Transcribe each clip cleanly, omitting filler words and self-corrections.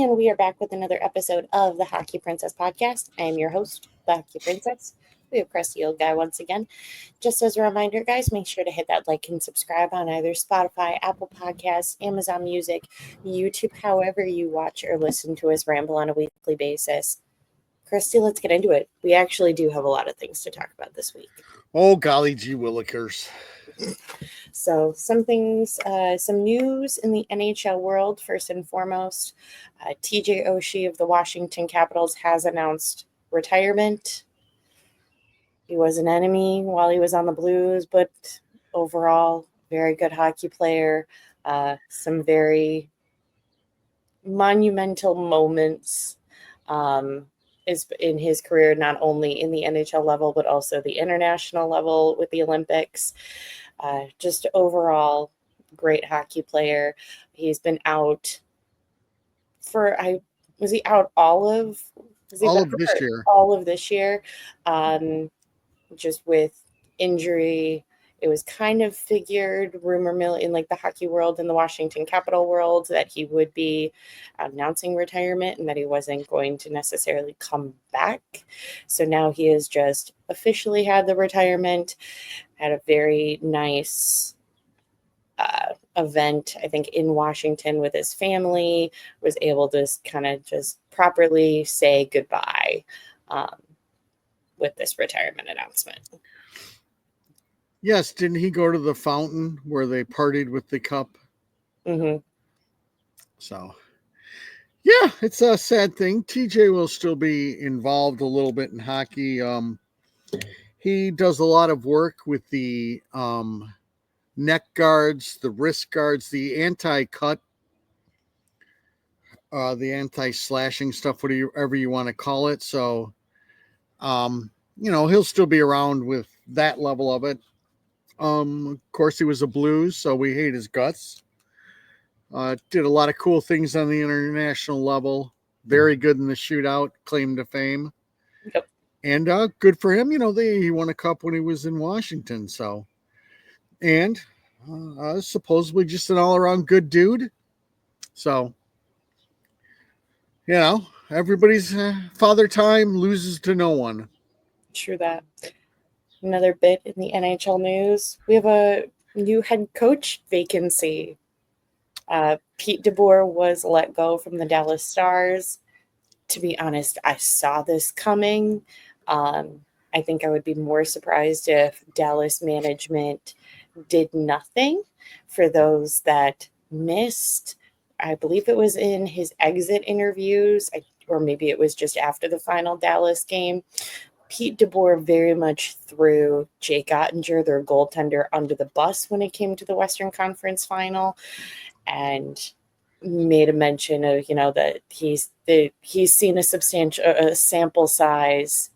and we are back with another episode of the Hockey Princess podcast. I am your host, the Hockey Princess. We have Crusty Old Guy once again. Just as a reminder, guys, make sure to hit that like and subscribe on either Spotify, Apple Podcasts, Amazon Music, YouTube, however you watch or listen to us ramble on a weekly basis. Christy, let's get into it. We actually do have a lot of things to talk about this week. Oh, golly gee willikers. So some things, some news in the NHL world. First and foremost, TJ Oshie of the Washington Capitals has announced retirement. He was an enemy while he was on the Blues, but overall, very good hockey player. Some very monumental moments is in his career, not only in the NHL level, but also the international level with the Olympics. Just overall, great hockey player. He's been out for, was he out all of this year? All of this year, just with injury. It was kind of figured, rumor mill in like the hockey world and the Washington Capital world, that he would be announcing retirement and that he wasn't going to necessarily come back. So now he has just officially had the retirement, had a very nice event, I think, in Washington with his family, was able to kind of just properly say goodbye with this retirement announcement. Yes, didn't he go to the fountain where they partied with the cup? Mm-hmm. So, yeah, it's a sad thing. TJ will still be involved a little bit in hockey. He does a lot of work with the neck guards, the wrist guards, the anti-cut, the anti-slashing stuff, whatever you want to call it. So, he'll still be around with that level of it. Of course, he was a Blues, so we hate his guts. Did a lot of cool things on the international level. Very good in the shootout, claim to fame. Yep. And good for him. He won a cup when he was in Washington. So, and supposedly just an all-around good dude. So, everybody's father time loses to no one. True that. Another bit in the NHL news. We have a new head coach vacancy. Pete DeBoer was let go from the Dallas Stars. To be honest, I saw this coming. I think I would be more surprised if Dallas management did nothing. For those that missed, I believe it was in his exit interviews, or maybe it was just after the final Dallas game. Pete DeBoer very much threw Jake Ottinger, their goaltender, under the bus when it came to the Western Conference final, and made a mention of, that he's seen a substantial sample size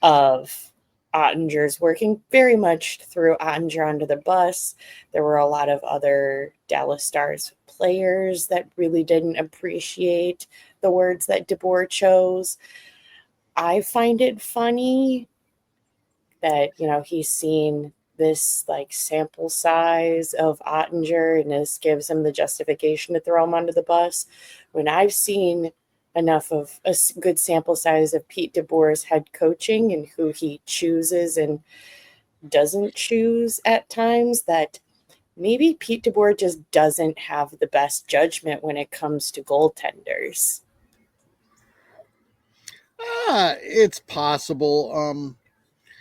of Ottinger's working, very much threw Ottinger under the bus. There were a lot of other Dallas Stars players that really didn't appreciate the words that DeBoer chose. I find it funny that, he's seen this like sample size of Ottinger and this gives him the justification to throw him under the bus, when I've seen enough of a good sample size of Pete DeBoer's head coaching and who he chooses and doesn't choose at times, that maybe Pete DeBoer just doesn't have the best judgment when it comes to goaltenders. It's possible.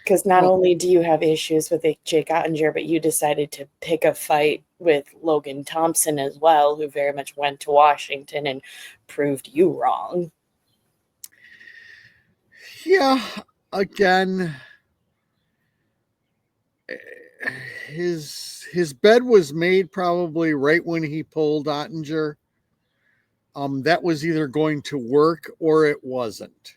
Because not only do you have issues with Jake Ottinger, but you decided to pick a fight with Logan Thompson as well, who very much went to Washington and proved you wrong. Yeah, again, his bed was made probably right when he pulled Ottinger. That was either going to work or it wasn't.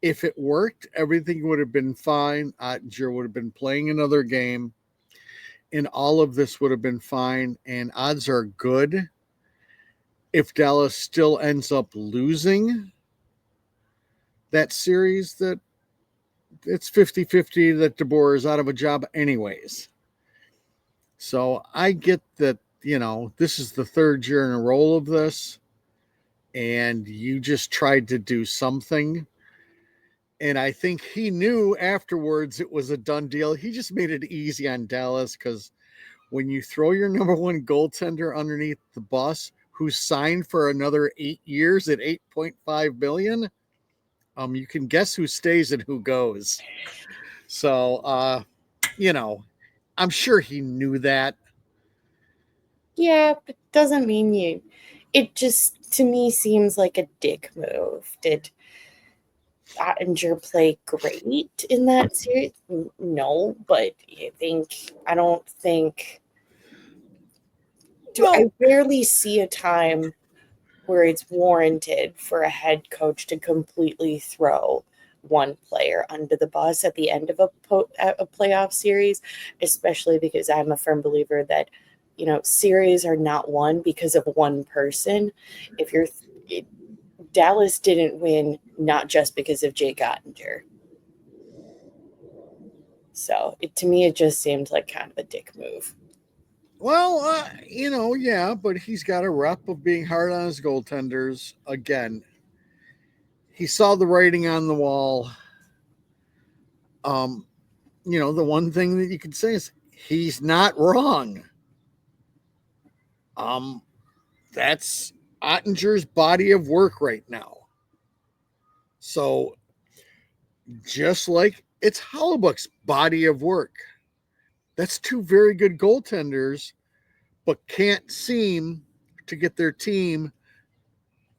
If it worked, everything would have been fine. Ottinger would have been playing another game, and all of this would have been fine. And odds are good, if Dallas still ends up losing that series, that it's 50-50 that DeBoer is out of a job anyways. So I get that, this is the third year in a row of this. and you just tried to do something. And I think he knew afterwards it was a done deal. He just made it easy on Dallas because when you throw your number one goaltender underneath the bus, who signed for another 8 years at $8.5 billion, you can guess who stays and who goes. So, I'm sure he knew that. Yeah, but it doesn't mean you. It just, to me, seems like a dick move. Did Ottinger play great in that series? No, but I don't think. I rarely see a time where it's warranted for a head coach to completely throw one player under the bus at the end of a playoff series, especially because I'm a firm believer that, series are not won because of one person. Dallas didn't win not just because of Jake Ottinger. So to me, it just seemed like kind of a dick move. Well, yeah, but he's got a rep of being hard on his goaltenders. Again, he saw the writing on the wall. The one thing that you can say is he's not wrong. That's Ottinger's body of work right now. So just like it's Hellebuyck's body of work, that's two very good goaltenders, but can't seem to get their team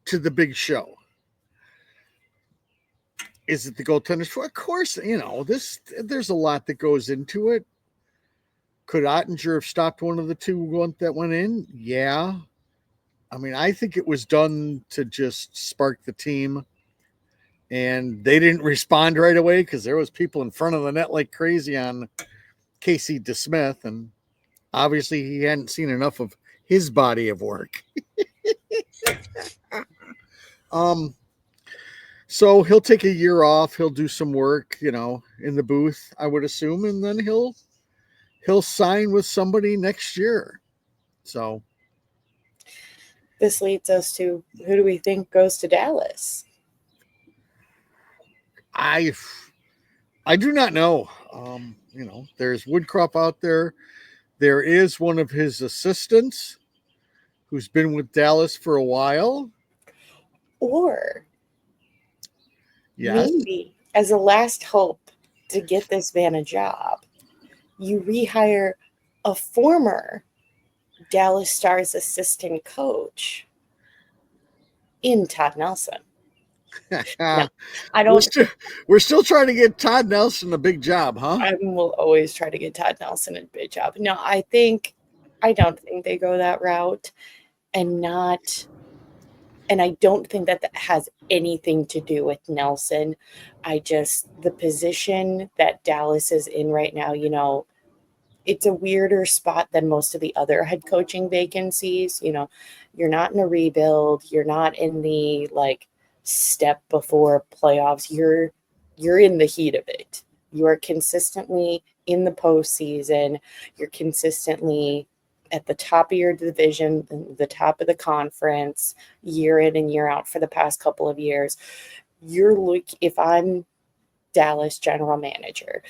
to the big show. Is it the goaltenders? Of course, there's a lot that goes into it. Could Ottinger have stopped one of the two that went in? Yeah. I mean, I think it was done to just spark the team. And they didn't respond right away because there was people in front of the net like crazy on Casey DeSmith. And obviously he hadn't seen enough of his body of work. So he'll take a year off. He'll do some work, in the booth, I would assume. And then he'll sign with somebody next year. So this leads us to, who do we think goes to Dallas? I do not know. There's Woodcroft out there. There is one of his assistants who's been with Dallas for a while. Or yes, maybe as a last hope to get this man a job, you rehire a former Dallas Stars assistant coach in Todd Nelson. No, I don't. We're still trying to get Todd Nelson a big job, huh? I will always try to get Todd Nelson a big job. No, I don't think they go that route, and I don't think that has anything to do with Nelson. The position that Dallas is in right now, it's a weirder spot than most of the other head coaching vacancies. You're not in a rebuild. You're not in the step before playoffs. You're in the heat of it. You are consistently in the postseason. You're consistently at the top of your division, the top of the conference, year in and year out for the past couple of years. If I'm Dallas general manager,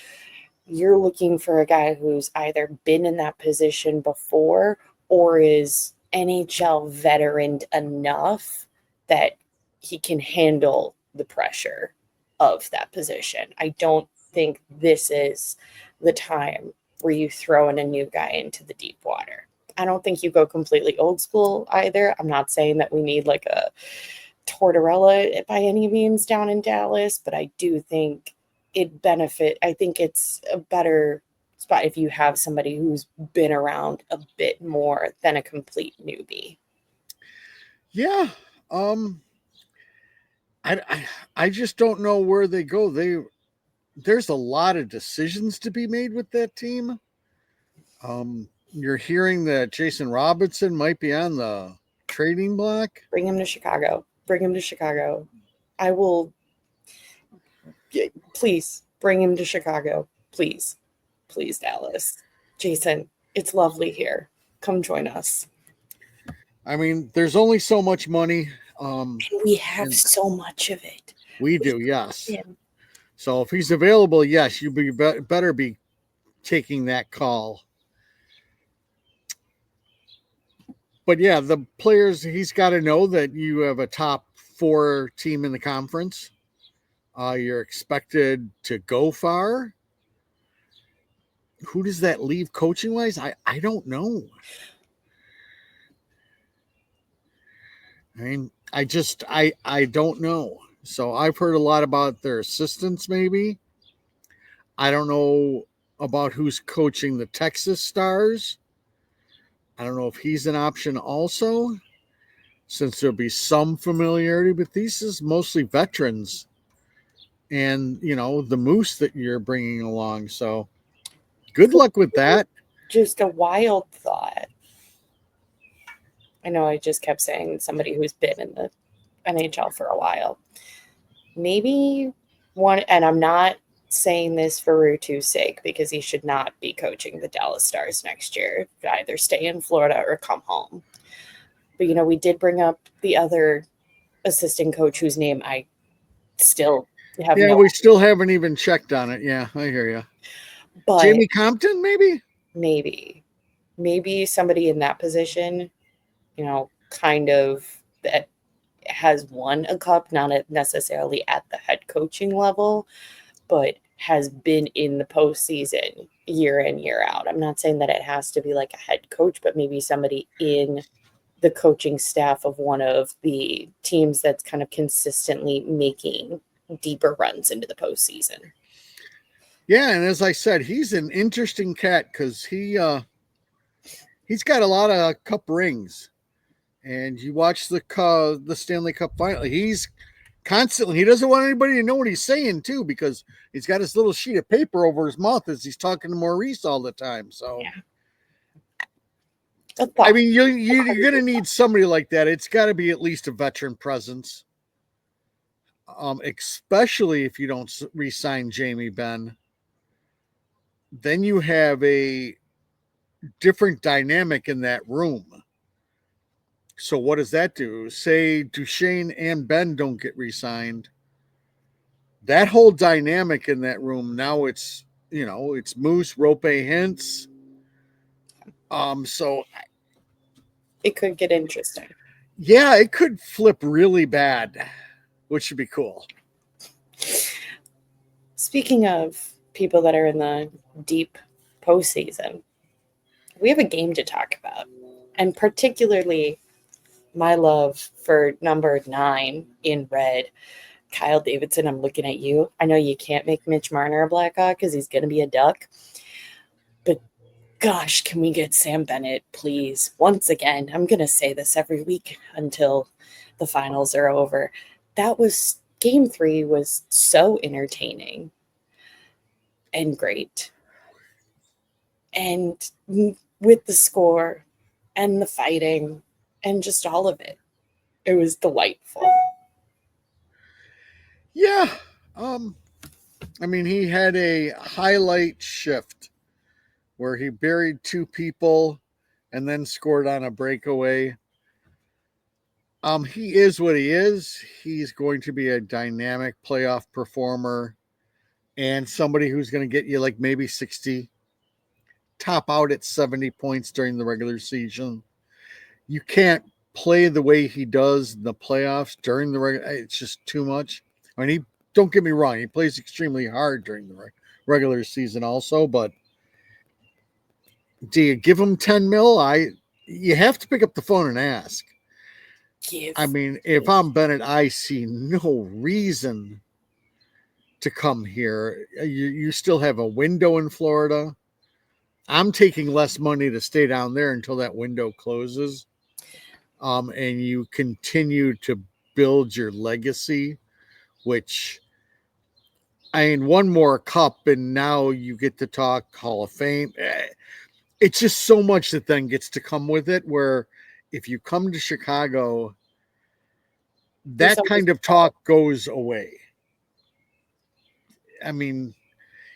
you're looking for a guy who's either been in that position before or is NHL veteran enough that he can handle the pressure of that position. I don't think this is the time where you throw in a new guy into the deep water. I don't think you go completely old school either. I'm not saying that we need like a Tortorella by any means down in Dallas, but I do think I think it's a better spot if you have somebody who's been around a bit more than a complete newbie. Yeah. I just don't know where they go. There's a lot of decisions to be made with that team. You're hearing that Jason Robinson might be on the trading block. Bring him to Chicago. I will. Please bring him to Chicago. Please, Dallas. Jason, it's lovely here. Come join us. I mean, there's only so much money. We have and so much of it. we do, yes. Yeah. So if he's available, yes, you better be taking that call. But yeah, the players, he's got to know that you have a top 4 team in the conference. You're expected to go far. Who does that leave coaching wise? I don't know. I mean, I don't know. So I've heard a lot about their assistants, maybe. I don't know about who's coaching the Texas Stars. I don't know if he's an option also, since there'll be some familiarity, but these is mostly veterans and, the Moose that you're bringing along. So good luck with that. Just a wild thought. I know I just kept saying somebody who's been in the NHL for a while. Maybe one, and I'm not saying this for Rutu's sake because he should not be coaching the Dallas Stars next year. Either stay in Florida or come home. But, we did bring up the other assistant coach whose name I still have Yeah, no we still haven't even checked on it. Yeah, I hear you. but Jamie Compton, maybe? maybe somebody in that position, kind of that has won a cup, not necessarily at the head coaching level, but has been in the postseason year in, year out. I'm not saying that it has to be like a head coach, but maybe somebody in the coaching staff of one of the teams that's kind of consistently making deeper runs into the postseason. Yeah, and as I said, he's an interesting cat because he's got a lot of cup rings. And you watch the Stanley Cup final, he's constantly, he doesn't want anybody to know what he's saying too, because he's got his little sheet of paper over his mouth as he's talking to Maurice all the time. So Yeah. I mean, you're going to need somebody like that. It's got to be at least a veteran presence, especially if you don't re-sign Jamie Benn. Then you have a different dynamic in that room. So what does that do? Say Duchesne and Ben don't get re-signed. That whole dynamic in that room, now it's Moose, Rope, Hintz. So it could get interesting. Yeah, it could flip really bad, which would be cool. Speaking of people that are in the deep postseason, we have a game to talk about, and particularly my love for number 9 in red, Kyle Davidson. I'm looking at you. I know you can't make Mitch Marner a Blackhawk because he's going to be a Duck, but gosh, can we get Sam Bennett, please? Once again, I'm going to say this every week until the finals are over. Game 3 was so entertaining and great. And with the score and the fighting and just all of it, it was delightful. Yeah. I mean, he had a highlight shift where he buried 2 people and then scored on a breakaway. He is what he is. He's going to be a dynamic playoff performer and somebody who's going to get you like maybe 60, top out at 70 points during the regular season. You can't play the way he does in the playoffs during the regular. It's just too much. I mean, don't get me wrong, he plays extremely hard during the regular season also, but do you give him 10 mil? You have to pick up the phone and ask. I mean, if I'm Bennett, I see no reason to come here. You still have a window in Florida. I'm taking less money to stay down there until that window closes. And you continue to build your legacy, which, I mean, one more cup and now you get to talk Hall of Fame. It's just so much that then gets to come with it, where if you come to Chicago, that kind of talk goes away. I mean,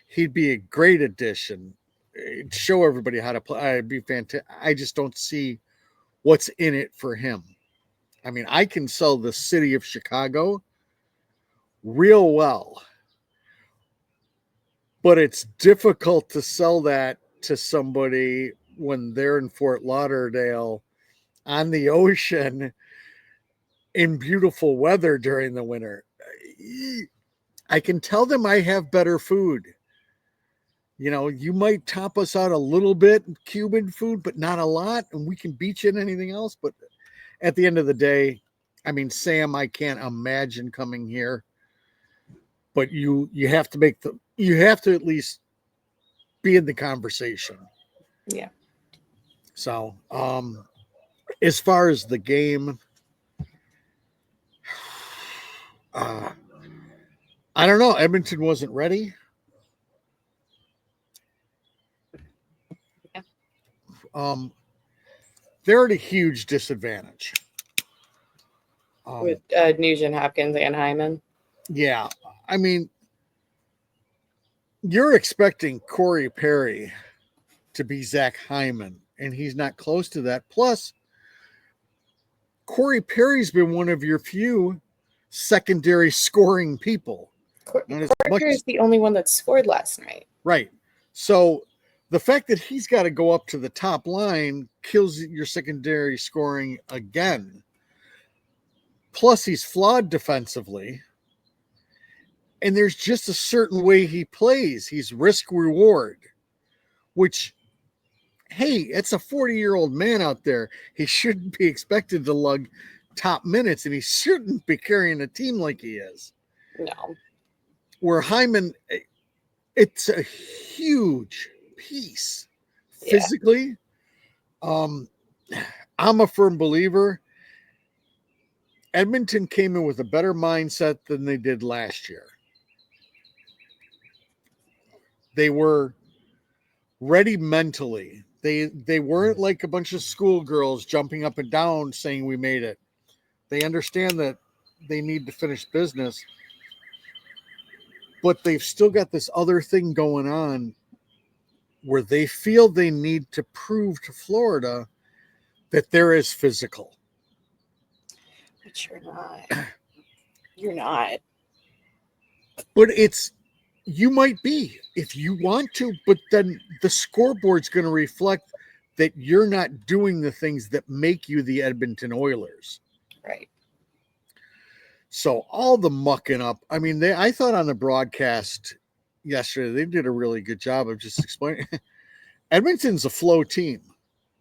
he'd be a great addition. It'd show everybody how to play. It'd be fantastic. I just don't see what's in it for him. I mean, I can sell the city of Chicago real well, but it's difficult to sell that to somebody when they're in Fort Lauderdale on the ocean in beautiful weather during the winter. I can tell them I have better food. You know, you might top us out a little bit in Cuban food, but not a lot, and we can beat you in anything else. But at the end of the day, I mean, Sam, I can't imagine coming here. But you have to at least be in the conversation. Yeah. So, as far as the game, I don't know. Edmonton wasn't ready. Yeah. They're at a huge disadvantage. With Nugent Hopkins and Hyman. Yeah. I mean, you're expecting Corey Perry to be Zach Hyman, and he's not close to that. Plus, Corey Perry's been one of your few secondary scoring people. Corey Perry's the only one that scored last night. Right. So the fact that he's got to go up to the top line kills your secondary scoring again. Plus, he's flawed defensively. And there's just a certain way he plays. He's risk reward, which, hey, it's a 40-year-old man out there. He shouldn't be expected to lug top minutes, and he shouldn't be carrying a team like he is. No. Where Hyman, it's a huge piece physically. I'm a firm believer. Edmonton came in with a better mindset than they did last year. They were ready mentally. They weren't like a bunch of schoolgirls jumping up and down saying we made it. They understand that they need to finish business, but they've still got this other thing going on where they feel they need to prove to Florida that they're as physical. But you're not. You're not. But you might be if you want to, but then the scoreboard's going to reflect that you're not doing the things that make you the Edmonton Oilers. Right. So all the mucking up. I mean, I thought on the broadcast yesterday, they did a really good job of just explaining. Edmonton's a flow team.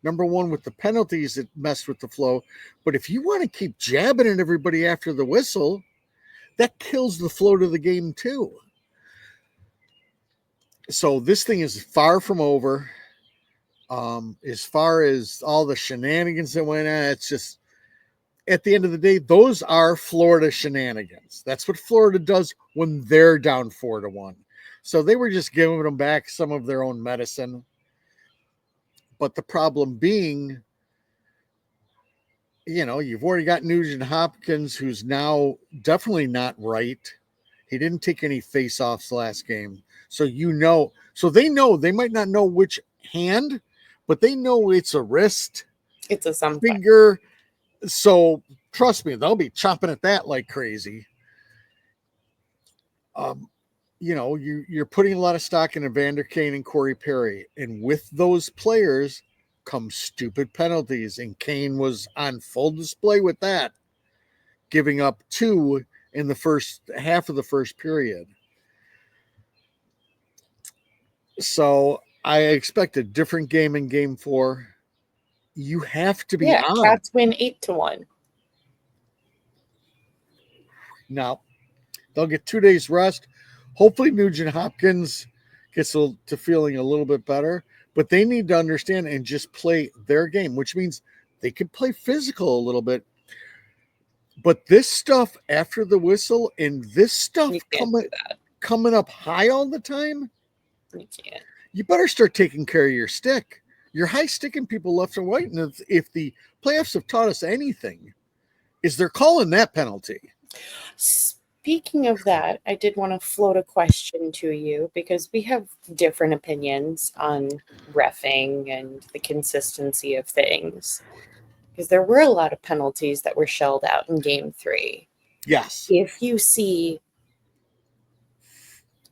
Number one, with the penalties that messed with the flow. But if you want to keep jabbing at everybody after the whistle, that kills the flow to the game too. So this thing is far from over. As far as all the shenanigans that went on, it's just, at the end of the day, those are Florida shenanigans. That's what Florida does when they're down 4-1. So they were just giving them back some of their own medicine. But the problem being, you know, you've already got Nugent Hopkins, who's now definitely not right. He didn't take any face-offs last game. So they know, they might not know which hand, but they know it's a wrist. It's a something. Finger. So trust me, they'll be chopping at that like crazy. You know, you're putting a lot of stock in Evander Kane and Corey Perry. And with those players come stupid penalties. And Kane was on full display with that, giving up 2 in the first half of the first period. So I expect a different game in game 4. You have to be on. Cats win 8-1. Now, they'll get 2 days rest. Hopefully Nugent Hopkins gets to feeling a little bit better. But they need to understand and just play their game, which means they can play physical a little bit. But this stuff after the whistle and this stuff coming up high all the time, you can't. You better start taking care of your stick. You're high sticking people left and right. And if the playoffs have taught us anything, is they're calling that penalty. Speaking of that, I did want to float a question to you because we have different opinions on reffing and the consistency of things. because there were a lot of penalties that were shelled out in game 3. Yes. If you see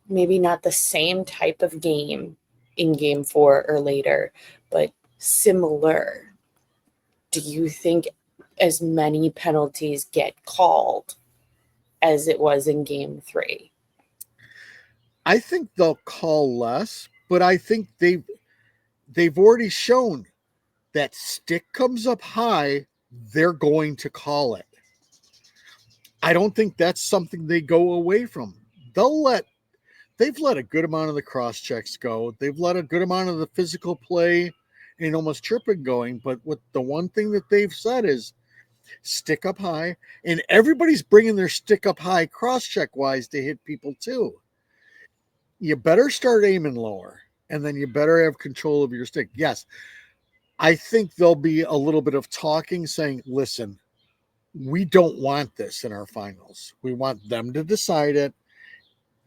maybe not the same type of game in game 4 or later, but similar, do you think as many penalties get called as it was in game 3? I think they'll call less, but I think they've already shown that stick comes up high, they're going to call it. I don't think that's something they go away from. They've let a good amount of the cross checks go. They've let a good amount of the physical play and almost tripping going. But what the one thing that they've said is stick up high, and everybody's bringing their stick up high cross check wise to hit people too. You better start aiming lower, and then you better have control of your stick. Yes, I think there'll be a little bit of talking saying, listen, we don't want this in our finals. We want them to decide it,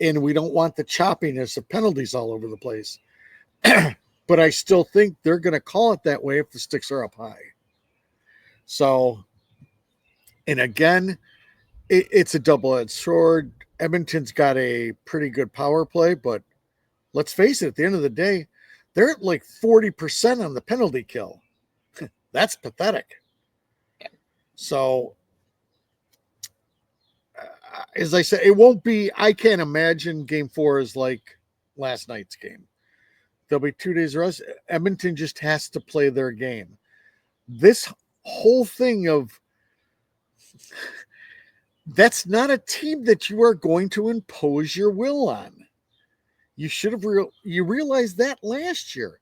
and we don't want the choppiness of penalties all over the place. But I still think they're going to call it that way if the sticks are up high. So, and again, it's a double-edged sword. Edmonton's got a pretty good power play, but let's face it, at the end of the day, they're at like 40% on the penalty kill. That's pathetic. Yeah. So, as I said, it won't be, I can't imagine game 4 is like last night's game. There'll be 2 days rest. Edmonton just has to play their game. This whole thing of that's not a team that you are going to impose your will on. You should have you realized that last year.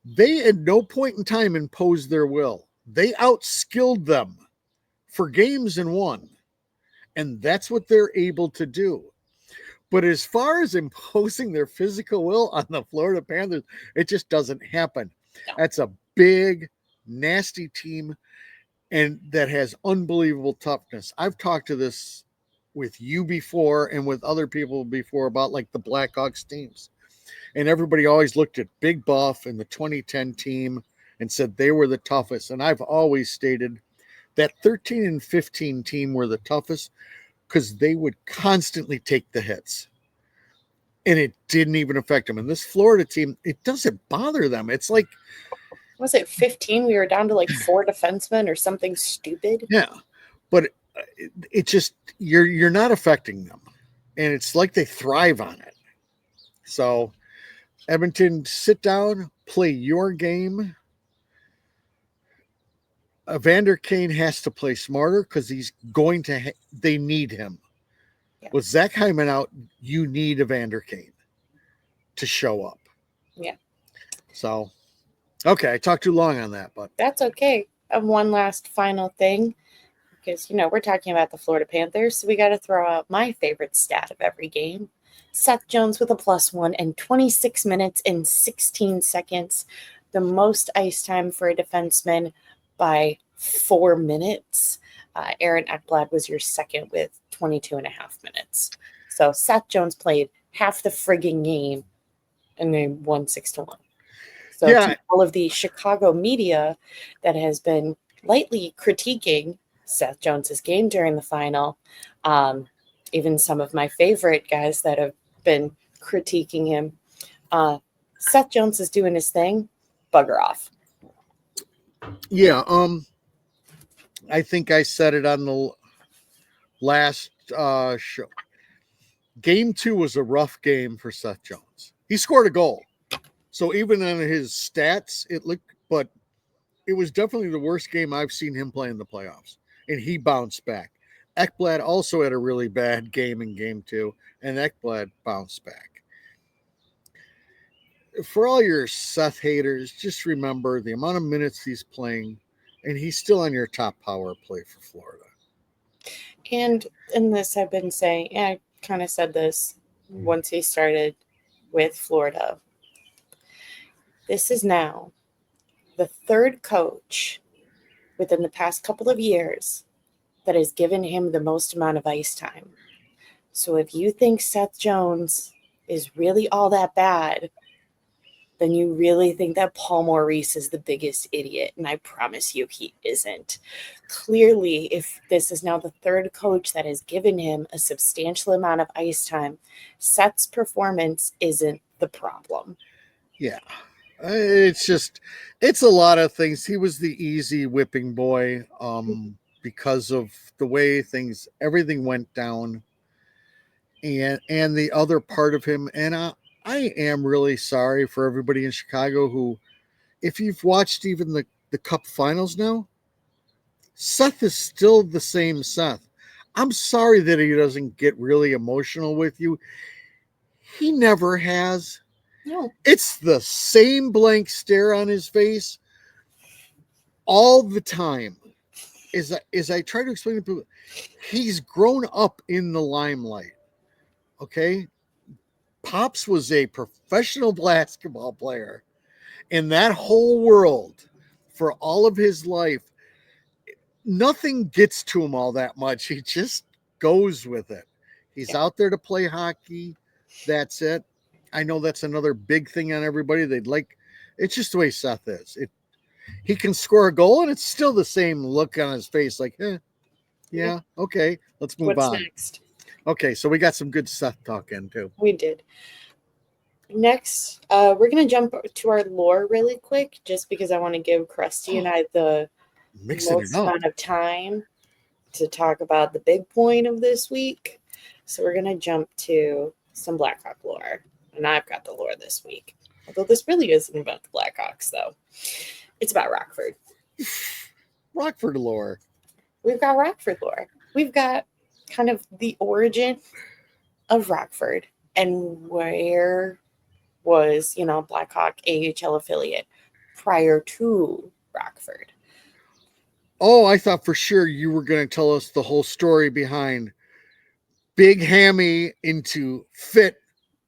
They at no point in time imposed their will. They outskilled them for games and won. And that's what they're able to do. But as far as imposing their physical will on the Florida Panthers, it just doesn't happen. No. That's a big, nasty team, and that has unbelievable toughness. I've talked to this with you before and with other people before about like the Blackhawks teams. And everybody always looked at Big Buff and the 2010 team and said they were the toughest. And I've always stated that 13 and 15 team were the toughest because they would constantly take the hits. And it didn't even affect them. And this Florida team, it doesn't bother them. It's like, was it 15? We were down to like 4 defensemen or something stupid. Yeah, but it just you're not affecting them, and it's like they thrive on it. So, Edmonton, sit down, play your game. Evander Kane has to play smarter because he's going to. They need him. Yeah. With Zach Hyman out, you need Evander Kane to show up. Yeah. So, okay, I talked too long on that, but that's okay. One last final thing, because we're talking about the Florida Panthers, so we got to throw out my favorite stat of every game. Seth Jones with a +1 and 26 minutes and 16 seconds, the most ice time for a defenseman by 4 minutes. Aaron Ekblad was your second with 22 and a half minutes. So Seth Jones played half the frigging game and they won 6-1. So to all of the Chicago media that has been lightly critiquing Seth Jones's game during the final, even some of my favorite guys that have been critiquing him, Seth Jones is doing his thing. Bugger off. Yeah, I think I said it on the last show. Game 2 was a rough game for Seth Jones. He scored a goal. So even on his stats, but it was definitely the worst game I've seen him play in the playoffs. And he bounced back. Ekblad also had a really bad game in game 2, and Ekblad bounced back. For all your Seth haters, just remember the amount of minutes he's playing, and he's still on your top power play for Florida. And in this, I've been saying, I kind of said this once he started with Florida. This is now the third coach within the past couple of years that has given him the most amount of ice time. So if you think Seth Jones is really all that bad, then you really think that Paul Maurice is the biggest idiot. And I promise you he isn't. Clearly, if this is now the third coach that has given him a substantial amount of ice time, Seth's performance isn't the problem. Yeah. It's a lot of things. He was the easy whipping boy because of the way everything went down. And the other part of him, and I am really sorry for everybody in Chicago who, if you've watched even the Cup Finals now, Seth is still the same Seth. I'm sorry that he doesn't get really emotional with you. He never has. No. It's the same blank stare on his face all the time. As I try to explain to people, he's grown up in the limelight. Okay? Pops was a professional basketball player in that whole world for all of his life. Nothing gets to him all that much. He just goes with it. He's out there to play hockey. That's it. I know that's another big thing on everybody. It's just the way Seth is. He can score a goal and it's still the same look on his face, like, yeah, okay, let's move What's on. next? Okay, so we got some good Seth talk in too. We did. Next, we're going to jump to our lore really quick, just because I want to give Crusty and I the most amount of time to talk about the big point of this week. So we're going to jump to some Blackhawk lore. And I've got the lore this week. Although this really isn't about the Blackhawks, though. It's about Rockford. Rockford lore. We've got Rockford lore. We've got kind of the origin of Rockford and where was, Blackhawk AHL affiliate prior to Rockford. Oh, I thought for sure you were going to tell us the whole story behind Big Hammy into Fit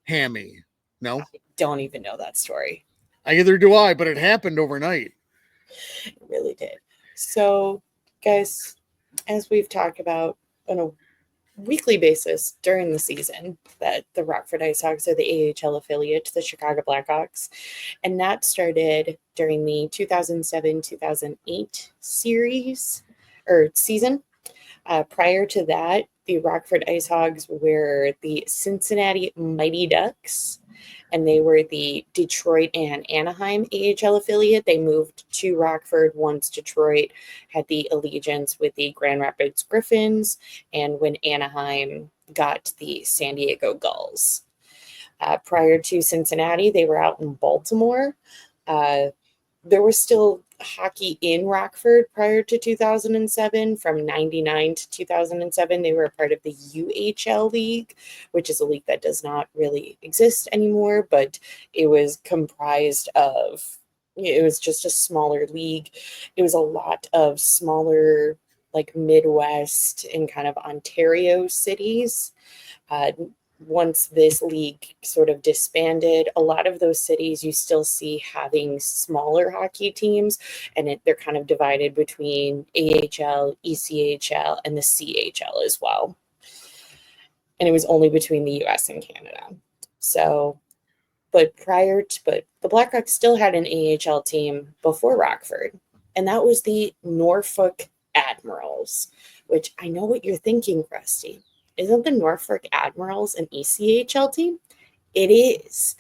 Hammy. No? I don't even know that story. Either do I, but it happened overnight. It really did. So, guys, as we've talked about on a weekly basis during the season, that the Rockford IceHogs are the AHL affiliate to the Chicago Blackhawks. And that started during the 2007-2008 series or season. Prior to that, the Rockford IceHogs were the Cincinnati Mighty Ducks, and they were the Detroit and Anaheim AHL affiliate. They moved to Rockford once Detroit had the allegiance with the Grand Rapids Griffins, and when Anaheim got the San Diego Gulls. Prior to Cincinnati, they were out in Baltimore. There was still hockey in Rockford prior to 2007. From 99 to 2007, they were a part of the UHL League, which is a league that does not really exist anymore, but it was comprised of, it was just a smaller league. It was a lot of smaller, like Midwest and kind of Ontario cities. Once this league sort of disbanded, a lot of those cities you still see having smaller hockey teams, and they're kind of divided between AHL, ECHL, and the CHL as well. And it was only between the US and Canada. So, but the Blackhawks still had an AHL team before Rockford, and that was the Norfolk Admirals, which I know what you're thinking, Crusty. Isn't the Norfolk Admirals an ECHL team? It is.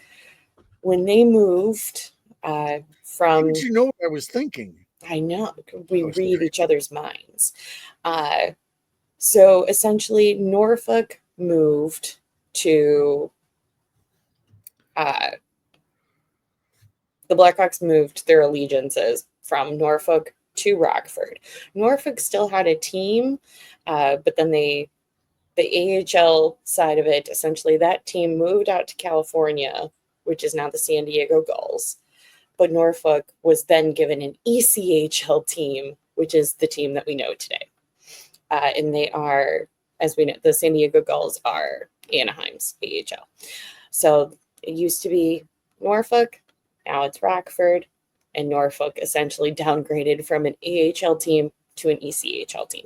When they moved from... How did you know what I was thinking? I know. We read each other's minds. So essentially, Norfolk moved to... the Blackhawks moved their allegiances from Norfolk to Rockford. Norfolk still had a team, but then the AHL side of it, essentially that team moved out to California, which is now the San Diego Gulls. But Norfolk was then given an ECHL team, which is the team that we know today. And they are, as we know, the San Diego Gulls are Anaheim's AHL. So it used to be Norfolk, now it's Rockford, and Norfolk essentially downgraded from an AHL team to an ECHL team.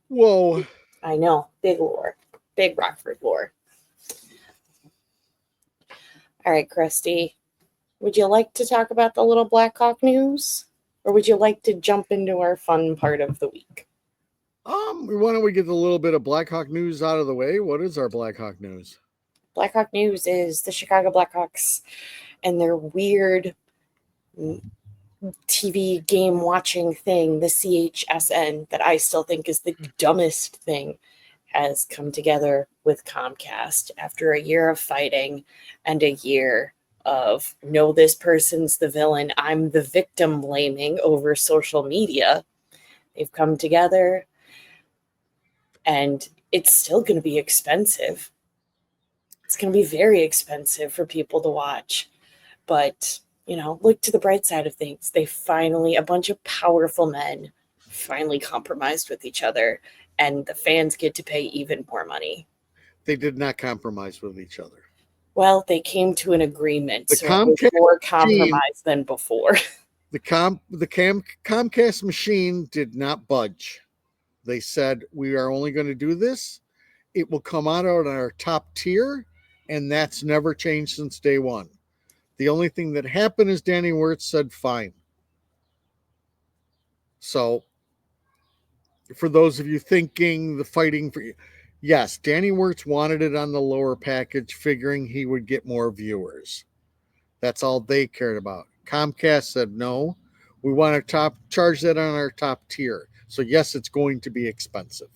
Whoa. I know. Big lore. Big Rockford lore. All right, Crusty. Would you like to talk about the little Blackhawk news? Or would you like to jump into our fun part of the week? Why don't we get a little bit of Blackhawk news out of the way? What is our Blackhawk news? Blackhawk news is the Chicago Blackhawks and their weird TV game watching thing, the CHSN, that I still think is the dumbest thing, has come together with Comcast after a year of fighting and a year of, no, this person's the villain, I'm the victim blaming over social media. They've come together, and it's still going to be expensive. It's going to be very expensive for people to watch. But, look to the bright side of things. A bunch of powerful men finally compromised with each other, and the fans get to pay even more money. They did not compromise with each other. Well, they came to an agreement. So Comcast more compromise than before. The Comcast machine did not budge. They said, we are only going to do this. It will come out on our top tier, and that's never changed since day one. The only thing that happened is Danny Wirtz said, fine. So, for those of you thinking the fighting for you, yes, Danny Wirtz wanted it on the lower package, figuring he would get more viewers. That's all they cared about. Comcast said, no, we want to charge that on our top tier. So yes, it's going to be expensive.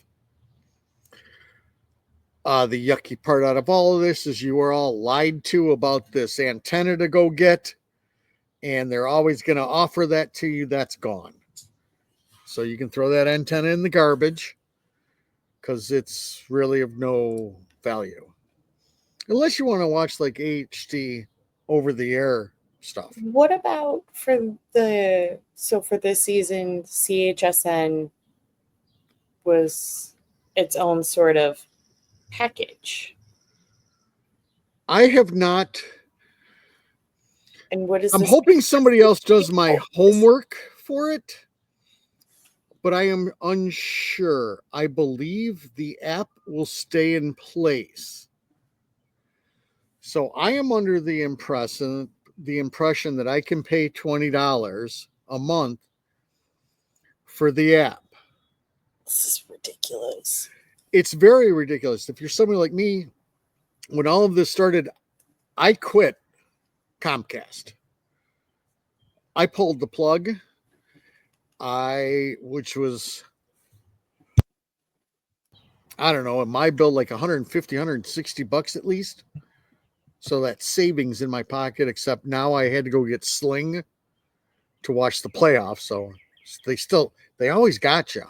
The yucky part out of all of this is you were all lied to about this antenna to go get, and they're always going to offer that to you. That's gone. So you can throw that antenna in the garbage because it's really of no value. Unless you want to watch like HD over the air stuff. What about for this season, CHSN was its own sort of package? I have not. And what is I'm hoping somebody else does my homework for it, but I am unsure. I believe the app will stay in place. So I am under the impression that I can pay $20 a month for the app. This is ridiculous. It's very ridiculous. If you're somebody like me, when all of this started, I quit Comcast. I pulled the plug. Which was, I don't know, in my bill, like 150, 160 bucks at least. So that's savings in my pocket, except now I had to go get Sling to watch the playoffs. So they always got you.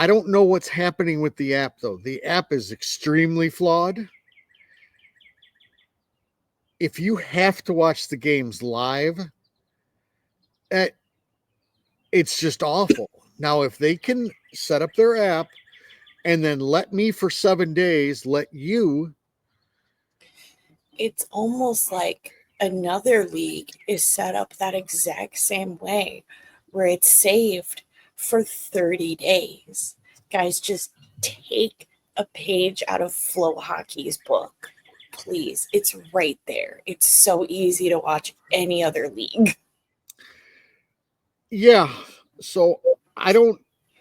I don't know what's happening with the app, though. The app is extremely flawed. If you have to watch the games live, it's just awful. Now, if they can set up their app and then let me for 7 days, let you. It's almost like another league is set up that exact same way, where it's saved for 30 days. Guys, just take a page out of Flow Hockey's book. Please. It's right there. It's so easy to watch any other league. Yeah. So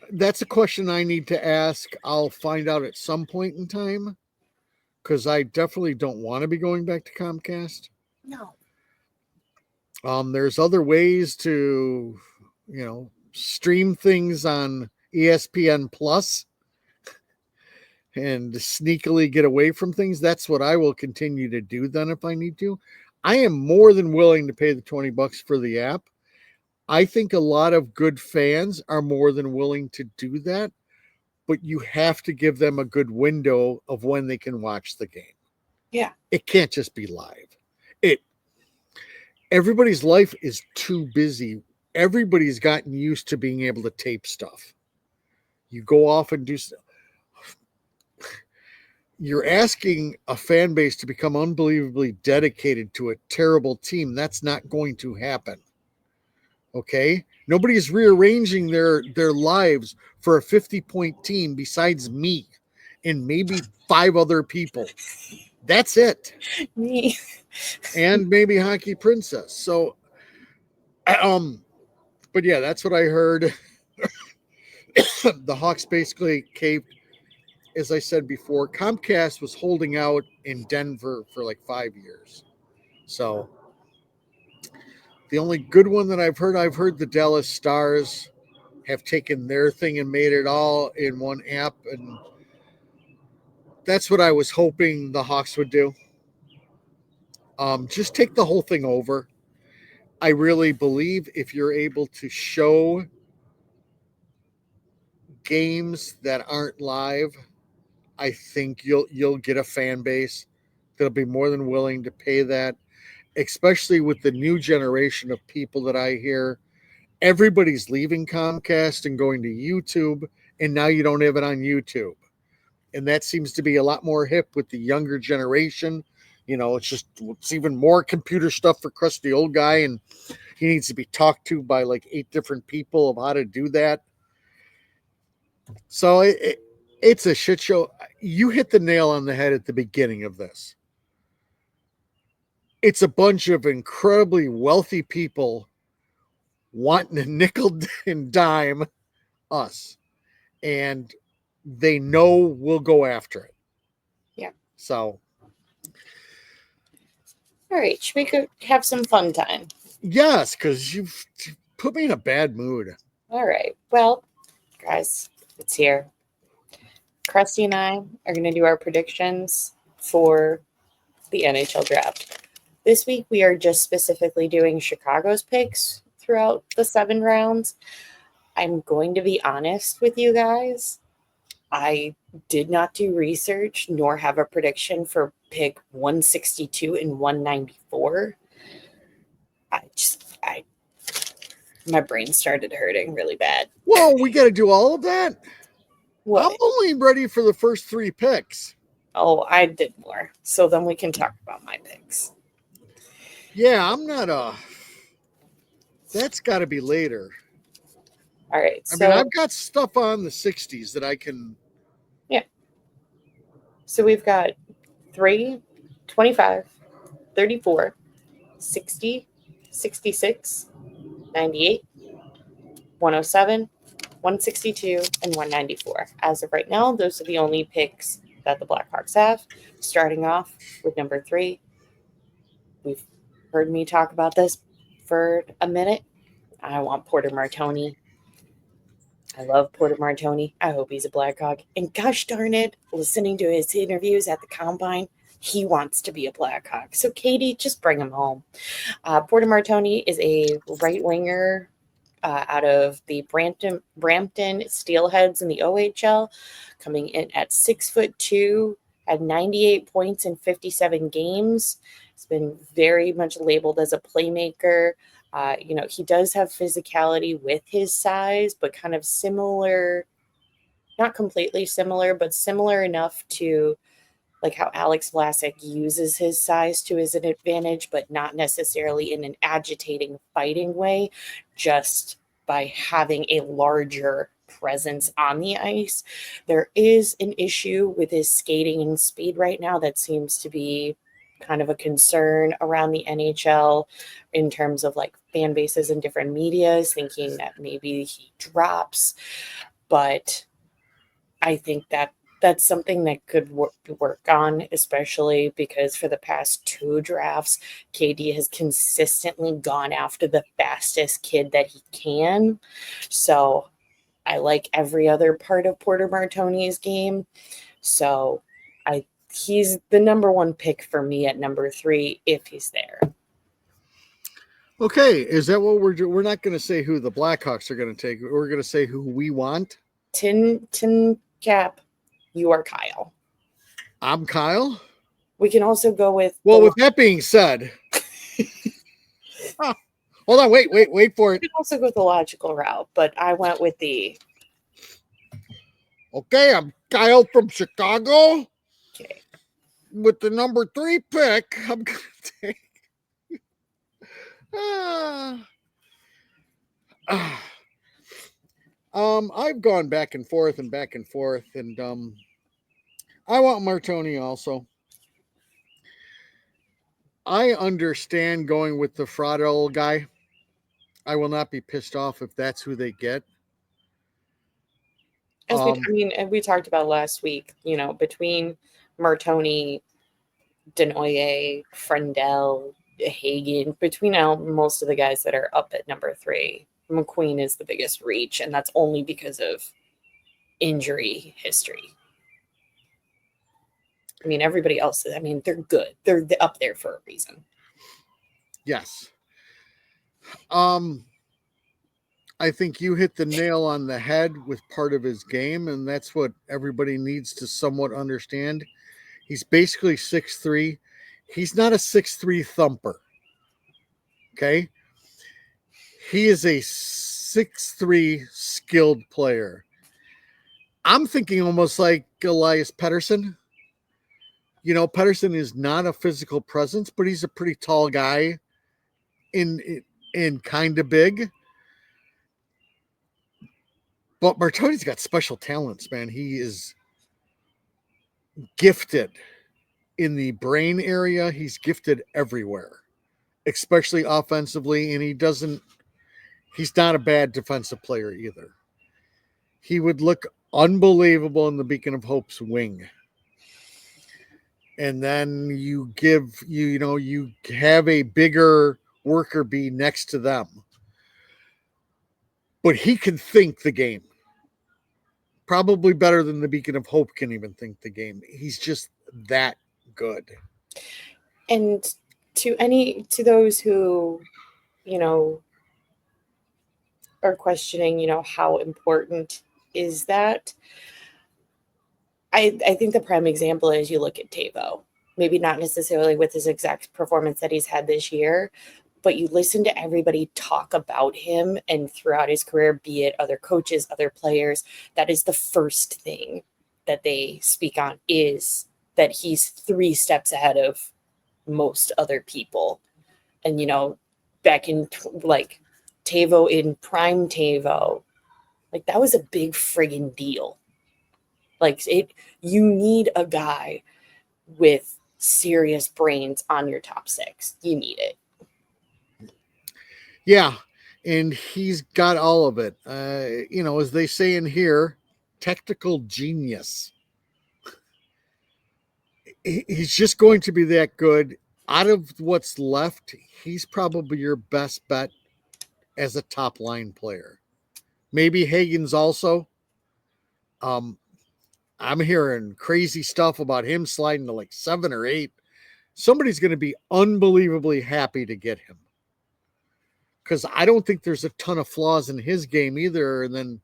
that's a question I need to ask. I'll find out at some point in time, because I definitely don't want to be going back to Comcast. No. There's other ways to, stream things on ESPN Plus and sneakily get away from things. That's what I will continue to do then if I need to. I am more than willing to pay the $20 for the app. I think a lot of good fans are more than willing to do that, but you have to give them a good window of when they can watch the game. Yeah. It can't just be live. Everybody's life is too busy. Everybody's gotten used to being able to tape stuff. You go off and do stuff. You're asking a fan base to become unbelievably dedicated to a terrible team. That's not going to happen. Okay? Nobody's rearranging their lives for a 50-point team besides me and maybe 5 other people. That's it. Me. And maybe Hockey Princess. So, but yeah, that's what I heard. The Hawks basically caved. As I said before, Comcast was holding out in Denver for like 5 years. So the only good one that I've heard the Dallas Stars have taken their thing and made it all in one app. And that's what I was hoping the Hawks would do. Just take the whole thing over. I really believe if you're able to show games that aren't live, I think you'll get a fan base that'll be more than willing to pay that, especially with the new generation of people that I hear. Everybody's leaving Comcast and going to YouTube, and now you don't have it on YouTube. And that seems to be a lot more hip with the younger generation. It's even more computer stuff for Crusty Old Guy, and he needs to be talked to by like 8 different people of how to do that. So it's a shit show. You hit the nail on the head at the beginning of this. It's a bunch of incredibly wealthy people wanting to nickel and dime us, and they know we'll go after it. Yeah. So, all right, should we go have some fun time? Yes, because you've put me in a bad mood. All right. Well, guys, it's here. Crusty and I are going to do our predictions for the NHL draft. This week, we are just specifically doing Chicago's picks throughout the 7 rounds. I'm going to be honest with you guys. I did not do research nor have a prediction for pick 162 and 194. My brain started hurting really bad. Well, we got to do all of that. What? I'm only ready for the first 3 picks. Oh, I did more. So then we can talk about my picks. Yeah, I'm not that's got to be later. All right. I mean, I've got stuff on the 60s that I can. Yeah. So we've got 3, 25, 34, 60, 66, 98, 107, 162, and 194. As of right now, those are the only picks that the Blackhawks have. Starting off with number 3. We've heard me talk about this for a minute. I want Porter Martoni. I love Porter Martoni. I hope he's a Blackhawk. And gosh darn it, listening to his interviews at the Combine, he wants to be a Blackhawk. So Katie, just bring him home. Porter Martoni is a right winger out of the Brampton Steelheads in the OHL, coming in at 6'2", had 98 points in 57 games. He's been very much labeled as a playmaker. He does have physicality with his size, but kind of similar, not completely similar, but similar enough to like how Alex Vlasic uses his size to his advantage, but not necessarily in an agitating, fighting way, just by having a larger presence on the ice. There is an issue with his skating and speed right now that seems to be kind of a concern around the NHL in terms of like fan bases and different medias thinking that maybe he drops. But I think that that's something that could work on, especially because for the past 2 drafts, KD has consistently gone after the fastest kid that he can. So I like every other part of Porter Martoni's game. So he's the number 1 pick for me at number 3 if he's there. Okay, is that what we're doing? We're not going to say who the Blackhawks are going to take. We're going to say who we want. Tin Cap, you are Kyle. I'm Kyle. We can also go with. Well, with that being said, hold on, wait for it. We can also go with the logical route, but I went with the. Okay, I'm Kyle from Chicago. Okay. With the number 3 pick, I'm going to take. I've gone back and forth, and I want Martoni also. I understand going with the fraud old guy. I will not be pissed off if that's who they get. And we talked about last week, between Martoni, Denoye, Frendell, Hagen, between most of the guys that are up at number 3, McQueen is the biggest reach, and that's only because of injury history. I mean, everybody else, they're good. They're up there for a reason. Yes. I think you hit the nail on the head with part of his game, and that's what everybody needs to somewhat understand. He's basically 6'3". He's not a 6'3" thumper. Okay? He is a 6'3" skilled player. I'm thinking almost like Elias Pettersson. Pettersson is not a physical presence, but he's a pretty tall guy in kind of big. But Martoni's got special talents, man. He is gifted in the brain area. He's gifted everywhere, especially offensively. And he's not a bad defensive player either. He would look unbelievable in the Beacon of Hope's wing. And then you have a bigger worker bee next to them. But he can think the game. Probably better than the Beacon of Hope can even think the game. He's just that good. And to those who, are questioning, how important is that? I think the prime example is you look at Tavo. Maybe not necessarily with his exact performance that he's had this year, but you listen to everybody talk about him and throughout his career, be it other coaches, other players, that is the first thing that they speak on, is that he's 3 steps ahead of most other people. And, back in Tavo, in prime Tavo, that was a big friggin' deal. You need a guy with serious brains on your top 6. You need it. Yeah, and he's got all of it. As they say in here, technical genius. He's just going to be that good. Out of what's left, he's probably your best bet as a top line player. Maybe Hagen's also. I'm hearing crazy stuff about him sliding to 7 or 8. Somebody's going to be unbelievably happy to get him. Because I don't think there's a ton of flaws in his game either. And then,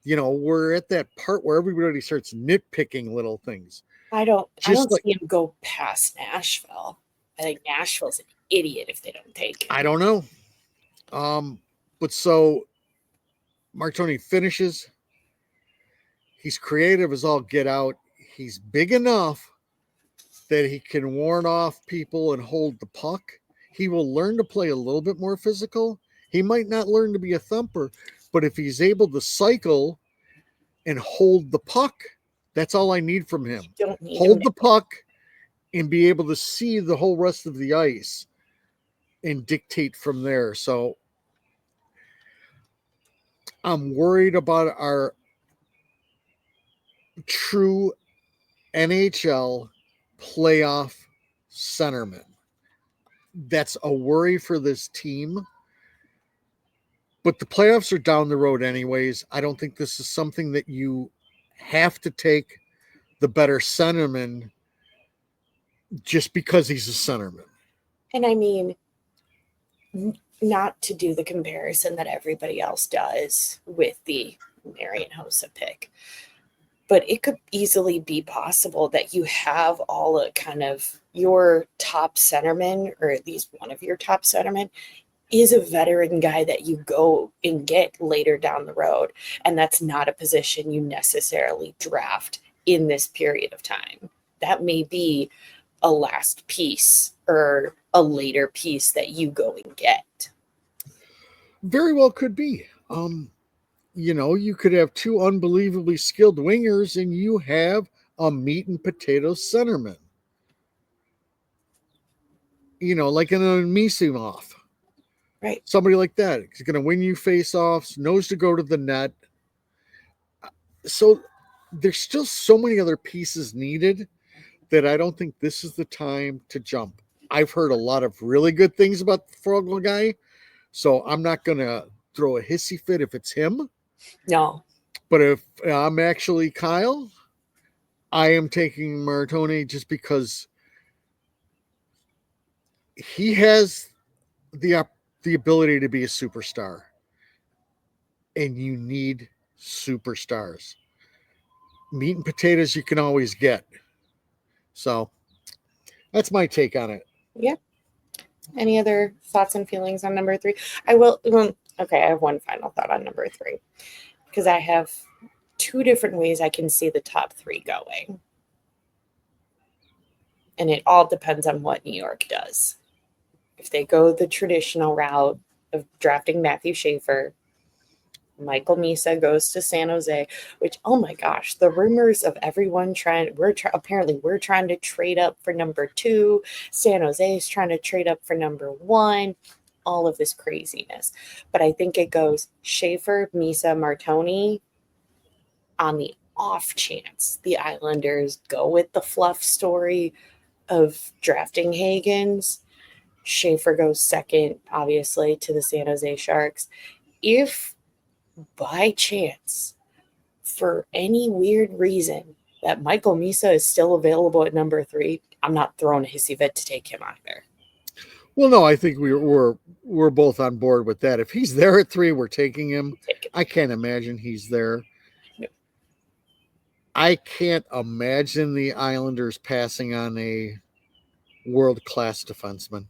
we're at that part where everybody starts nitpicking little things. I don't see him go past Nashville. I think Nashville's an idiot if they don't take him. I don't know. But so Martoni finishes. He's creative as all get out. He's big enough that he can warn off people and hold the puck. He will learn to play a little bit more physical. He might not learn to be a thumper, but if he's able to cycle and hold the puck, that's all I need from him. Hold the puck and be able to see the whole rest of the ice and dictate from there. So I'm worried about our true NHL playoff centerman. That's a worry for this team. But the playoffs are down the road anyways. I don't think this is something that you have to take the better centerman just because he's a centerman. And not to do the comparison that everybody else does with the Marian Hossa pick, but it could easily be possible that you have all a kind of your top centerman, or at least one of your top centermen, is a veteran guy that you go and get later down the road. And that's not a position you necessarily draft in this period of time. That may be a last piece or a later piece that you go and get. Very well could be. You could have 2 unbelievably skilled wingers and you have a meat and potato centerman. like an Anisimov. Right. Somebody like that. He's going to win you face-offs, knows to go to the net. So there's still so many other pieces needed that I don't think this is the time to jump. I've heard a lot of really good things about the Frogel guy, so I'm not going to throw a hissy fit if it's him. No. But if I'm actually Kyle, I am taking Martone just because he has the ability to be a superstar, and you need superstars. Meat and potatoes you can always get. So that's my take on it. Yeah. Any other thoughts and feelings on number 3? I will. Okay, I have one final thought on number 3 because I have 2 different ways I can see the top 3 going. And it all depends on what New York does. If they go the traditional route of drafting Matthew Schaefer, Michael Misa goes to San Jose, which, oh my gosh, the rumors of everyone apparently we're trying to trade up for number 2. San Jose is trying to trade up for number 1. All of this craziness. But I think it goes Schaefer, Misa, Martone on the off chance the Islanders go with the fluff story of drafting Hagens. Schaefer goes second, obviously, to the San Jose Sharks. If by chance, for any weird reason, that Michael Misa is still available at number 3, I'm not throwing a hissy fit to take him either. Well, no, I think we're both on board with that. If he's there at 3, we're taking him. I can't imagine he's there. No. I can't imagine the Islanders passing on a world-class defenseman.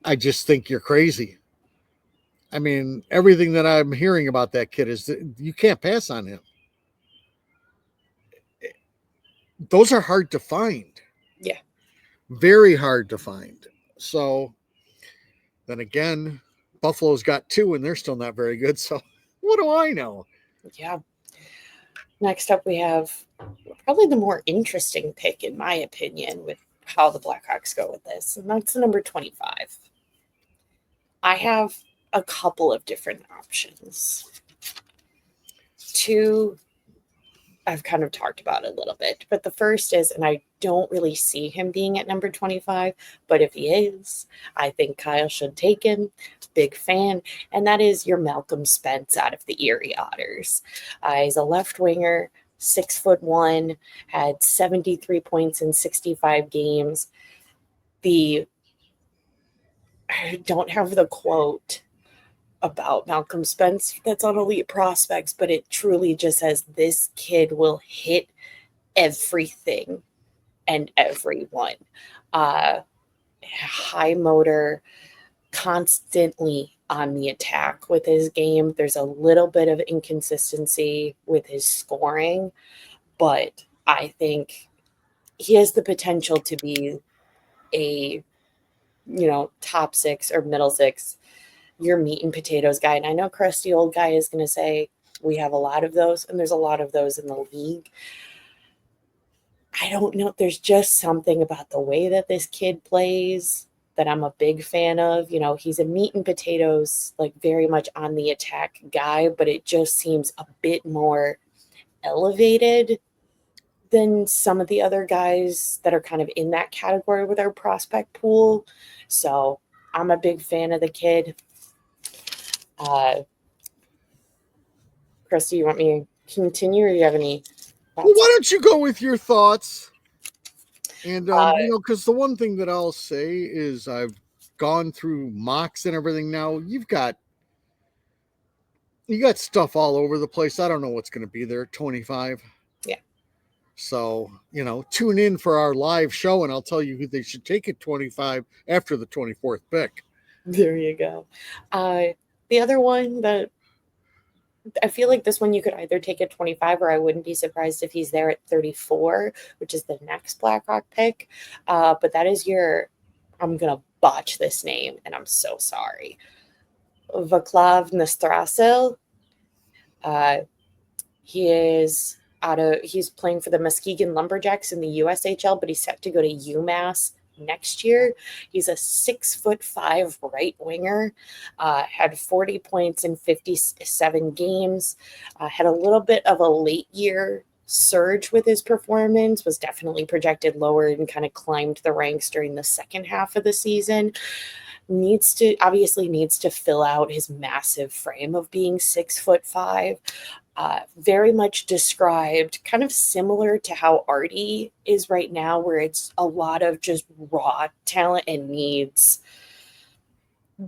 I just think you're crazy. I mean, everything that I'm hearing about that kid is that you can't pass on him. Those are hard to find. Yeah. Very hard to find. So then again, Buffalo's got 2 and they're still not very good. So what do I know? Yeah. Next up, we have probably the more interesting pick, in my opinion, with how the Blackhawks go with this. And that's number 25. I have a couple of different options. 2, I've kind of talked about a little bit, but the first is, and I don't really see him being at number 25, but if he is, I think Kyle should take him. Big fan. And that is your Malcolm Spence out of the Erie Otters. He's a left winger, 6'1", had 73 points in 65 games. I don't have the quote about Malcolm Spence that's on Elite Prospects, but it truly just says this kid will hit everything and everyone. High motor, constantly on the attack with his game. There's a little bit of inconsistency with his scoring, but I think he has the potential to be a top 6 or middle 6, your meat and potatoes guy. And I know Crusty Old Guy is going to say we have a lot of those, and there's a lot of those in the league. I don't know. There's just something about the way that this kid plays that I'm a big fan of. He's a meat and potatoes, like very much on the attack guy, but it just seems a bit more elevated than some of the other guys that are kind of in that category with our prospect pool. So I'm a big fan of the kid. Christy, you want me to continue, or do you have any thoughts? Well, why don't you go with your thoughts? And, because the one thing that I'll say is I've gone through mocks and everything now. You got stuff all over the place. I don't know what's going to be there, 25. Yeah. So, tune in for our live show, and I'll tell you who they should take at 25 after the 24th pick. There you go. The other one that I feel like this one you could either take at 25, or I wouldn't be surprised if he's there at 34, which is the next Blackhawk pick. But that is I'm going to botch this name, and I'm so sorry. Vaclav Nestrasil. He's playing for the Muskegon Lumberjacks in the USHL, but he's set to go to UMass next year. He's a 6'5" right winger, had 40 points in 57 games, had a little bit of a late year surge with his performance, was definitely projected lower and kind of climbed the ranks during the second half of the season. Needs to fill out his massive frame of being 6'5". Very much described, kind of similar to how Artie is right now, where it's a lot of just raw talent and needs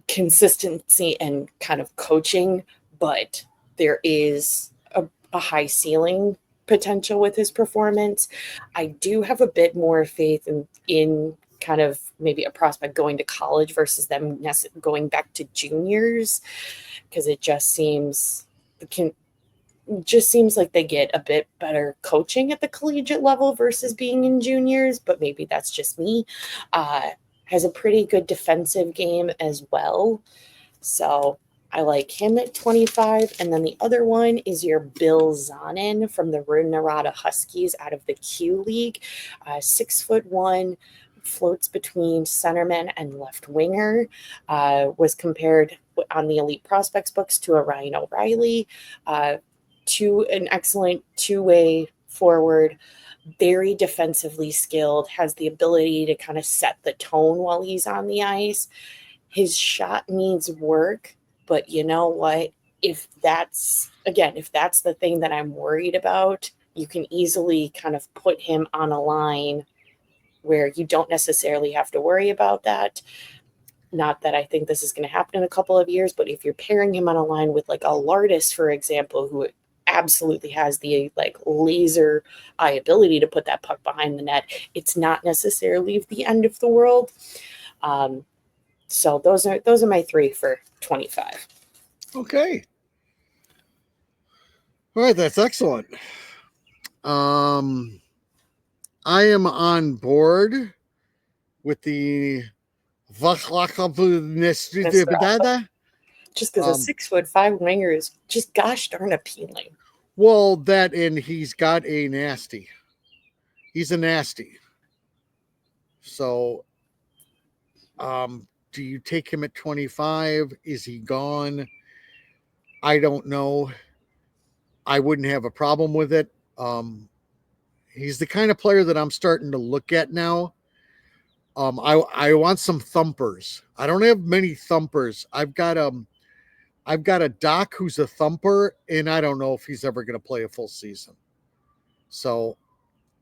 consistency and kind of coaching, but there is a high ceiling potential with his performance. I do have a bit more faith in kind of maybe a prospect going to college versus them going back to juniors, because it just seems like they get a bit better coaching at the collegiate level versus being in juniors, but maybe that's just me. Has a pretty good defensive game as well. So I like him at 25. And then the other one is your Bill Zonin from the Rune Huskies out of the Q League. 6'1", floats between centerman and left winger. Was compared on the Elite Prospects books to a Ryan O'Reilly. To an excellent two-way forward, very defensively skilled, has the ability to kind of set the tone while he's on the ice. His shot needs work, but you know what? If that's the thing that I'm worried about, you can easily kind of put him on a line where you don't necessarily have to worry about that. Not that I think this is going to happen in a couple of years, but if you're pairing him on a line with like a Lardis, for example, who absolutely has the like laser eye ability to put that puck behind the net, it's not necessarily the end of the world. So those are my three for 25. Okay. All right, that's excellent. I am on board with the Just because a 6'5" winger is just gosh darn appealing. Well, that, and he's got a nasty. He's a nasty. So, do you take him at 25? Is he gone? I don't know. I wouldn't have a problem with it. He's the kind of player that I'm starting to look at now. I want some thumpers. I don't have many thumpers. I've got a Doc who's a thumper, and I don't know if he's ever going to play a full season. So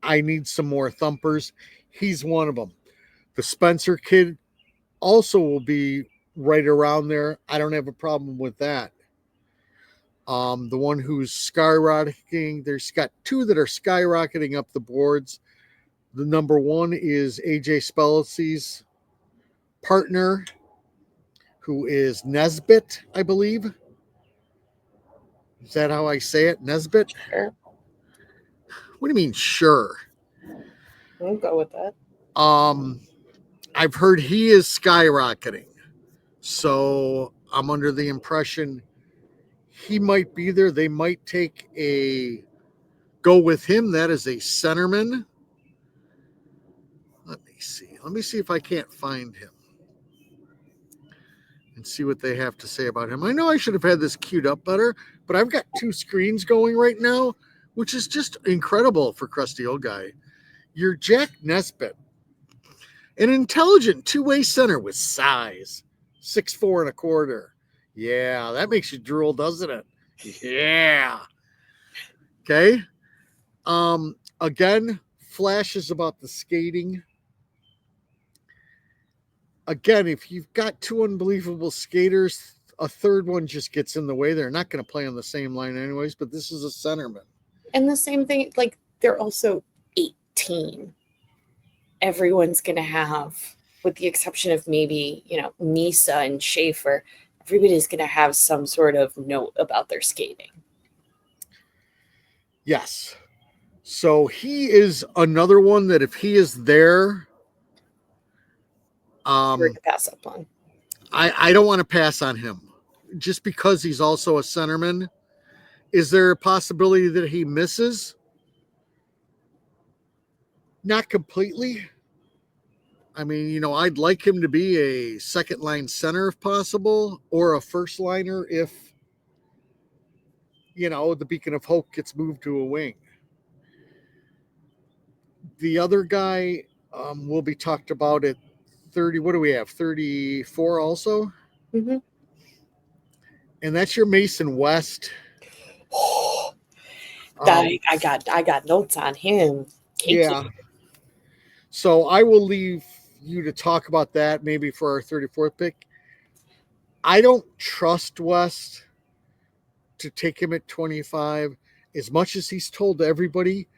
I need some more thumpers. He's one of them. The Spencer kid also will be right around there. I don't have a problem with that. The one who's skyrocketing, there's got two that are skyrocketing up the boards. The number one is AJ Spellecy's partner, who is Nesbitt, I believe. Is that how I say it? Nesbitt? Sure. What do you mean, sure? We'll go with that. I've heard he is skyrocketing. So I'm under the impression he might be there. They might go with him. That is a centerman. Let me see. Let me see if I can't find him and see what they have to say about him. I know I should have had this queued up better, but I've got two screens going right now, which is just incredible for Crusty Old Guy. You're Jack Nesbitt, an intelligent two-way center with size, 6'4.25". Yeah, that makes you drool, doesn't it? Yeah. Okay. Again, flashes about the skating. Again, if you've got two unbelievable skaters, a third one just gets in the way. They're not going to play on the same line anyways, but this is a centerman. And the same thing, like they're also 18. Everyone's going to have, with the exception of maybe, Nisa and Schaefer, everybody's going to have some sort of note about their skating. Yes. So he is another one that if he is there, Hard to pass up on. I don't want to pass on him just because he's also a centerman. Is there a possibility that he misses? Not completely. I mean, I'd like him to be a second line center if possible, or a first liner if, the beacon of hope gets moved to a wing. The other guy will be talked about at 30. What do we have? 34 also? Mm-hmm. And that's your Mason West. I got notes on him. Yeah. So I will leave you to talk about that maybe for our 34th pick. I don't trust West to take him at 25 as much as he's told everybody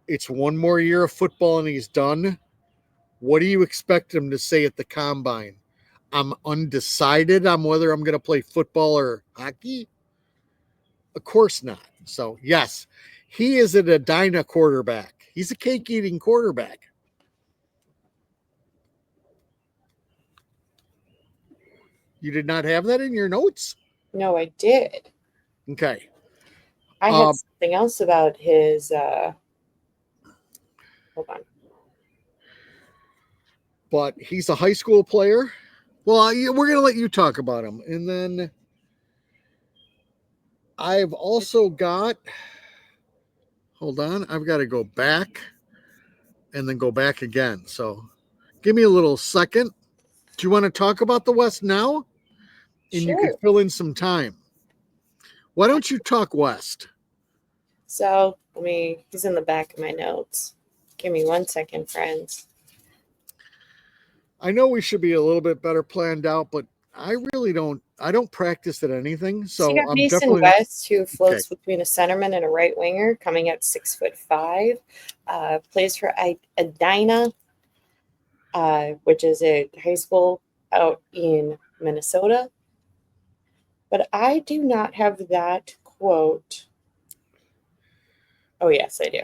it's one more year of football and he's done. What do you expect him to say at the combine? I'm undecided on whether I'm going to play football or hockey. Of course not. So, yes, he is an Edina quarterback. He's a cake eating quarterback. You did not have that in your notes? No, I did. Okay. I had something else about his. Hold on. But he's a high school player. Well, we're going to let you talk about him. And then I've also got. Hold on. I've got to go back and then go back again. So give me a little second. Do you want to talk about the West now? And Sure. you could fill in some time. Why don't you talk West? So he's in the back of my notes. Give me 1 second, friends. I know we should be a little bit better planned out, but I really don't. I don't practice at anything. So you got I'm Mason definitely West, who floats between a centerman and a right winger, coming at 6'5". Plays for Edina, which is a high school out in Minnesota. But I do not have that quote. Oh, yes, I do.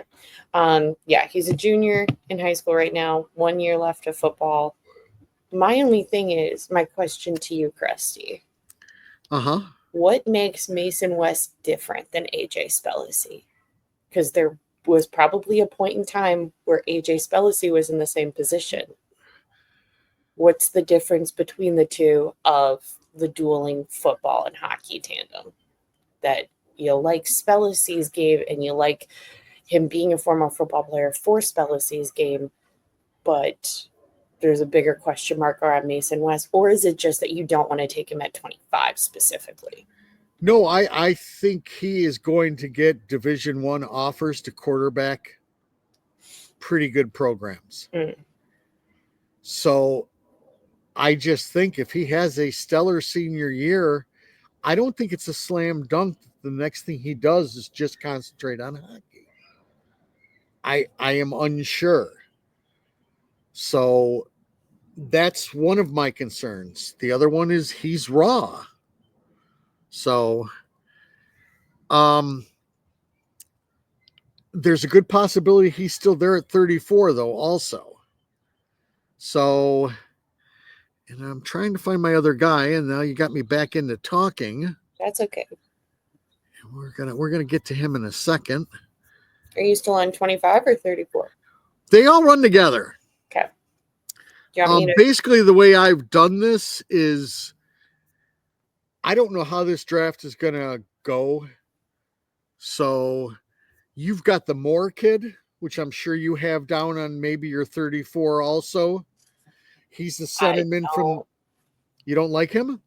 Yeah, he's a junior in high school right now. 1 year left of football. My only thing is, my question to you, Crusty. What makes Mason West different than AJ Spellacy? Because there was probably a point in time where AJ Spellacy was in the same position. What's the difference between the two of the dueling football and hockey tandem? That you like Spellacy's game and you like him being a former football player for Spellacy's game, but there's a bigger question mark around Mason West, or is it just that you don't want to take him at 25 specifically? No, I think he is going to get Division I offers to quarterback pretty good programs. So I just think if he has a stellar senior year, I don't think it's a slam dunk. The next thing he does is just concentrate on hockey. I am unsure. So that's one of my concerns. The other one is he's raw. So there's a good possibility he's still there at 34 though also. So, and I'm trying to find my other guy, and now you got me back into talking. That's okay. We're gonna get to him in a second. Are you still on 25 or 34? They all run together. Okay. Basically, the way I've done this is I don't know how this draft is gonna go. So you've got the Moore kid, which I'm sure you have down on maybe your 34 also. He's the centerman from. You don't like him?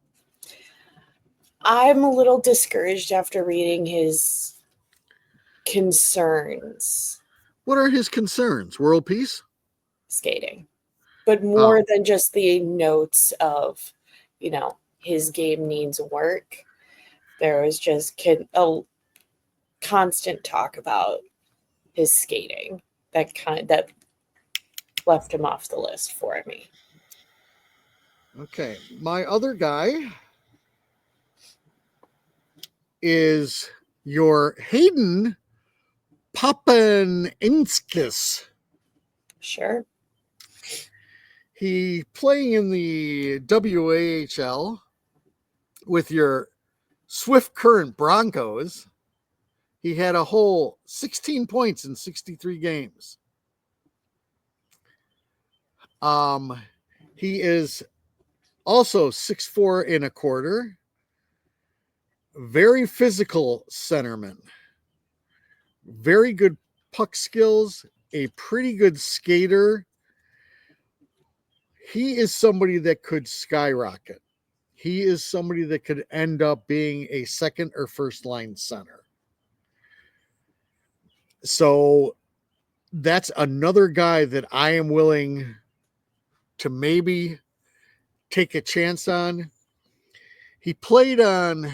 I'm a little discouraged after reading his concerns. What are his concerns? World peace? Skating. But more than just the notes of, his game needs work. There was just a constant talk about his skating that left him off the list for me. Okay. My other guy is your Hayden Papaninskis. Sure. He playing in the WAHL with your Swift Current Broncos. He had a whole 16 points in 63 games. He is also 6'4". Very physical centerman. Very good puck skills. A pretty good skater. He is somebody that could skyrocket. He is somebody that could end up being a second or first line center. So that's another guy that I am willing to maybe take a chance on. He played on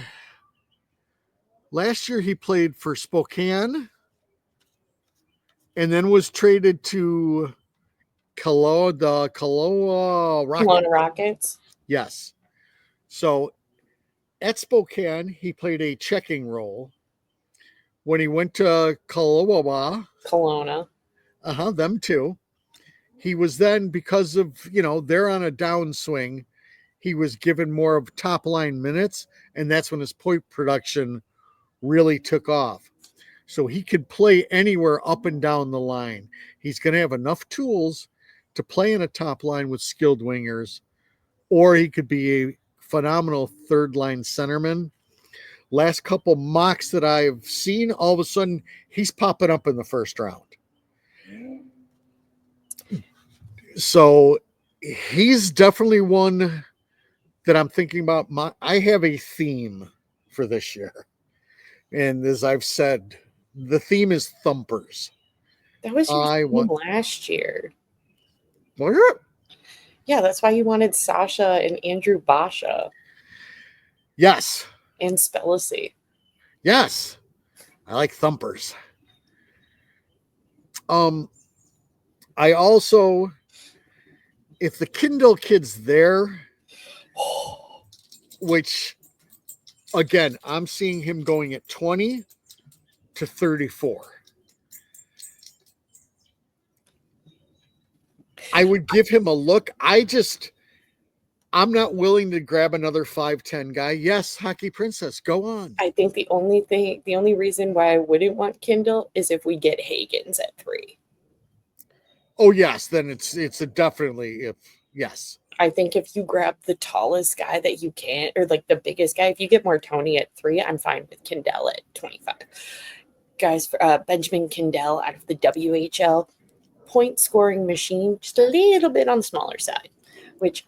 last year, he played for Spokane and then was traded to Kelowna Rockets. Rockets. Yes. So at Spokane, he played a checking role. When he went to Kelowna, them too. He was then, because of, they're on a downswing, he was given more of top line minutes, and that's when his point production really took off. So he could play anywhere up and down the line. He's going to have enough tools to play in a top line with skilled wingers, or he could be a phenomenal third line centerman. Last couple mocks that I've seen, all of a sudden he's popping up in the first round. So he's definitely one that I'm thinking about. I have a theme for this year. And as I've said, the theme is thumpers. That was your theme last year. Was it? Yeah, that's why you wanted Sasha and Andrew Basha. Yes. And Spellacy. Yes. I like thumpers. I also, if the Kindle kid's there, which, again, I'm seeing him going at 20 to 34. I would give him a look. I'm not willing to grab another 5'10" guy. Yes, Hockey Princess, go on. I think the only reason why I wouldn't want Kindle is if we get Hagens at 3. Oh, yes, then it's a definitely yes. I think if you grab the tallest guy that you can, or like the biggest guy, if you get Martoni at 3, I'm fine with Kindle at 25. Guys, Benjamin Kindle out of the WHL, point scoring machine, just a little bit on the smaller side, which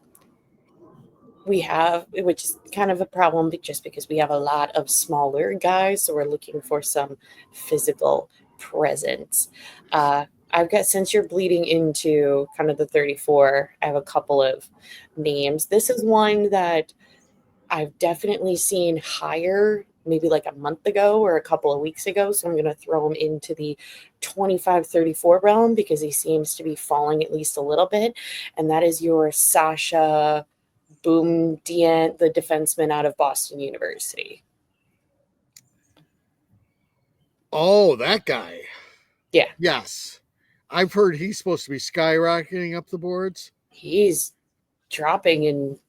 is kind of a problem just because we have a lot of smaller guys. So we're looking for some physical presence. I've got, since you're bleeding into kind of the 34, I have a couple of names. This is one that I've definitely seen higher, maybe like a month ago or a couple of weeks ago. So I'm going to throw him into the 25-34 realm because he seems to be falling at least a little bit. And that is your Sasha Boumedienne, the defenseman out of Boston University. Oh, that guy. Yeah. Yes. I've heard he's supposed to be skyrocketing up the boards. He's dropping in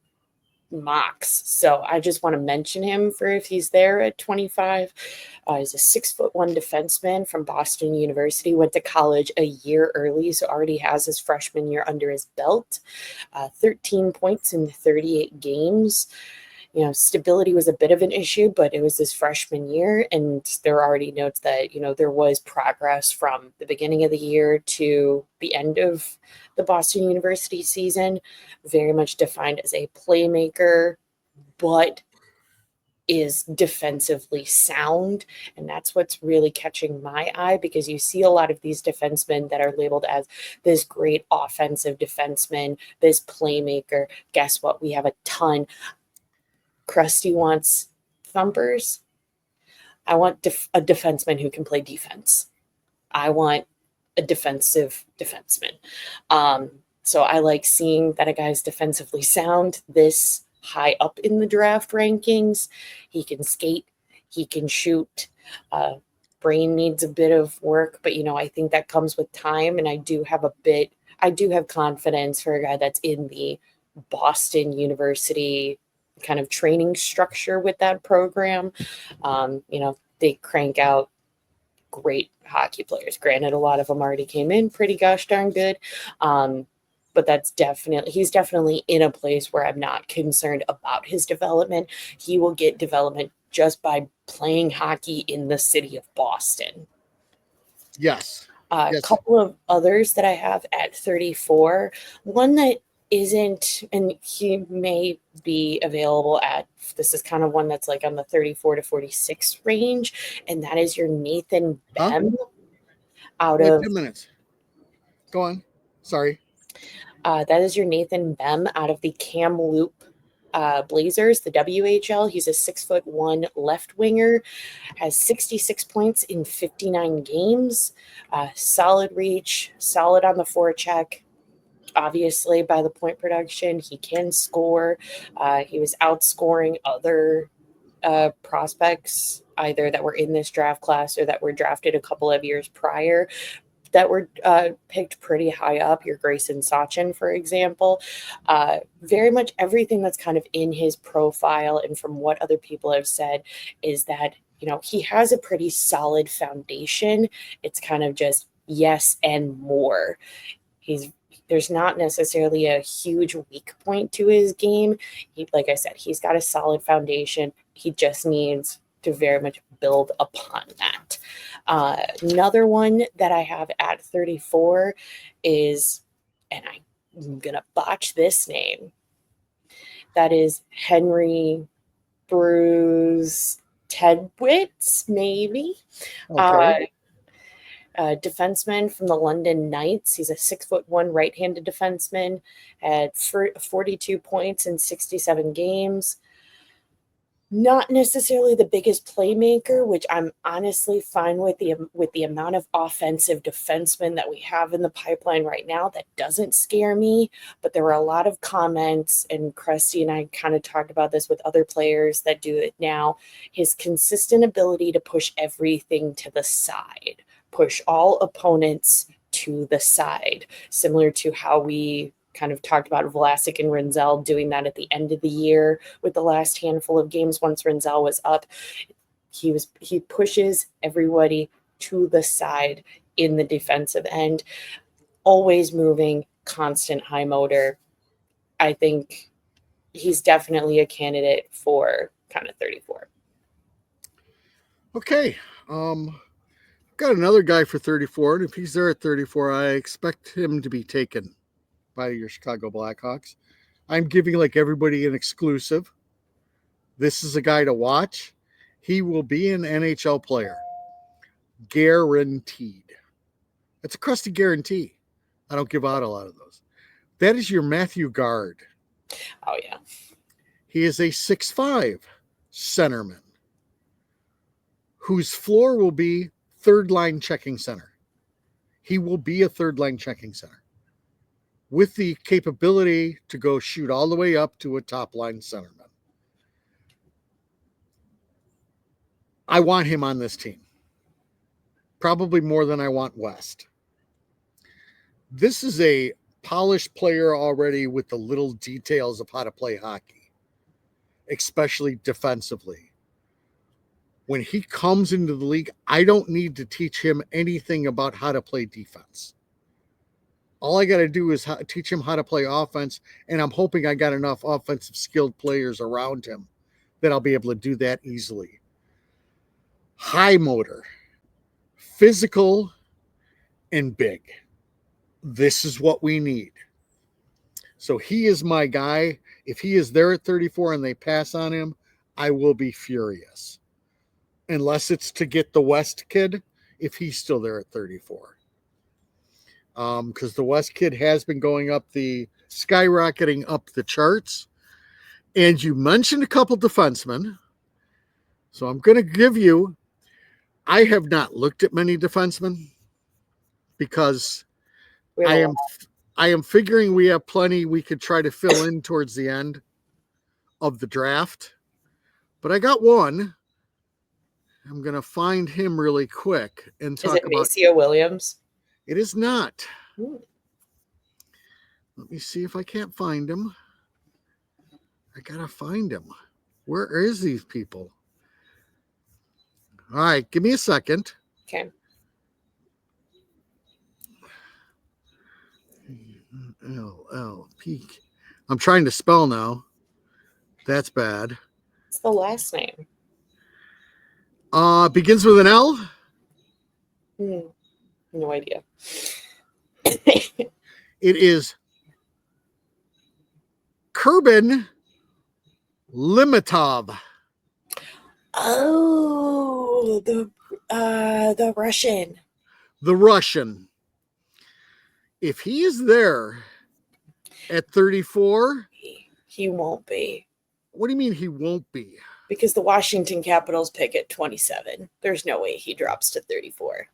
mocks. So I just want to mention him for if he's there at 25. He's a 6'1" defenseman from Boston University, went to college a year early, so already has his freshman year under his belt. 13 points in 38 games. Stability was a bit of an issue, but it was his freshman year, and there are already notes that, there was progress from the beginning of the year to the end of the Boston University season. Very much defined as a playmaker, but is defensively sound. And that's what's really catching my eye, because you see a lot of these defensemen that are labeled as this great offensive defenseman, this playmaker. Guess what? We have a ton. Crusty wants thumpers. I want a defenseman who can play defense. I want a defensive defenseman. So I like seeing that a guy's defensively sound this high up in the draft rankings. He can skate. He can shoot. Brain needs a bit of work, but, I think that comes with time. And I do have confidence for a guy that's in the Boston University kind of training structure with that program. They crank out great hockey players. Granted, a lot of them already came in pretty gosh darn good. but he's definitely in a place where I'm not concerned about his development. He will get development just by playing hockey in the city of Boston. Yes. A Yes. couple of others that I have at 34. One that isn't, and he may be available this is kind of one that's like on the 34 to 46 range, and that is your Nathan Bem out Wait, of 10 minutes. Go on. Sorry. that is your Nathan Bem out of the Kamloops Blazers, the WHL. He's a 6'1" left winger, has 66 points in 59 games, solid reach, solid on the forecheck. Obviously, by the point production, he can score. He was outscoring other prospects, either that were in this draft class or that were drafted a couple of years prior, that were picked pretty high up. Your Grayson Sachin, for example. Very much everything that's kind of in his profile and from what other people have said is that, he has a pretty solid foundation. It's kind of just yes and more. There's not necessarily a huge weak point to his game. Like I said, he's got a solid foundation. He just needs to very much build upon that. Another one that I have at 34 is, and I'm going to botch this name, that is Henry Bruce Tedwitz, maybe. Okay. Defenseman from the London Knights. He's a 6'1" right-handed defenseman, had 42 points in 67 games. Not necessarily the biggest playmaker, which I'm honestly fine with the amount of offensive defensemen that we have in the pipeline right now. That doesn't scare me, but there were a lot of comments, and Crusty and I kind of talked about this with other players that do it now. His consistent ability to push everything to the side, push all opponents to the side, similar to how we kind of talked about Vlasic and Rinzel doing that at the end of the year with the last handful of games. Once Rinzel was up, he pushes everybody to the side in the defensive end, always moving, constant high motor. I think he's definitely a candidate for kind of 34. Okay. Got another guy for 34, and if he's there at 34, I expect him to be taken by your Chicago Blackhawks. I'm giving like everybody an exclusive. This is a guy to watch. He will be an NHL player. Guaranteed. It's a crusty guarantee. I don't give out a lot of those. That is your Matthew Guard. Oh, yeah. He is a 6'5" centerman whose floor will be third line checking center. He will be a third line checking center with the capability to go shoot all the way up to a top line centerman. I want him on this team. Probably more than I want West. This is a polished player already with the little details of how to play hockey, especially defensively. When he comes into the league, I don't need to teach him anything about how to play defense. All I got to do is teach him how to play offense, and I'm hoping I got enough offensive skilled players around him that I'll be able to do that easily. High motor, physical, and big. This is what we need. So he is my guy. If he is there at 34 and they pass on him, I will be furious. Unless it's to get the West kid, if he's still there at 34. Because the West kid has been skyrocketing up the charts. And you mentioned a couple defensemen. So I'm going to give you, I have not looked at many defensemen because I am figuring we have plenty we could try to fill in towards the end of the draft. But I got one. I'm going to find him really quick and talk about. Is it Maceo Williams? It is not. Ooh. Let me see if I can't find him. I got to find him. Where is these people? All right, give me a second. Okay. Peak. I'm trying to spell now. That's bad. It's the last name. Begins with an L. No idea. It is Kurbin Limitov. Oh, the Russian. The Russian. If he is there at 34, he won't be. What do you mean he won't be? Because the Washington Capitals pick at 27. There's no way he drops to 34.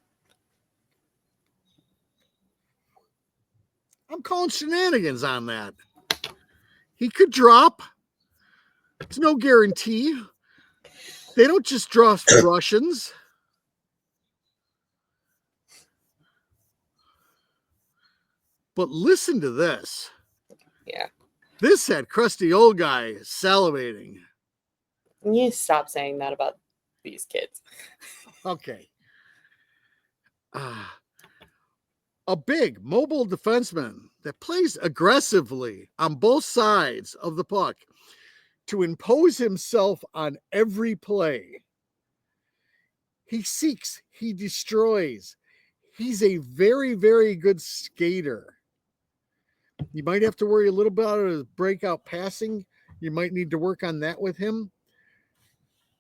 I'm calling shenanigans on that. He could drop. It's no guarantee. They don't just draft Russians. But listen to this. Yeah. This had Crusty Old Guy salivating. You stop saying that about these kids. Okay. A big mobile defenseman that plays aggressively on both sides of the puck to impose himself on every play. He seeks, he destroys. He's a very, very good skater. You might have to worry a little bit about his breakout passing. You might need to work on that with him.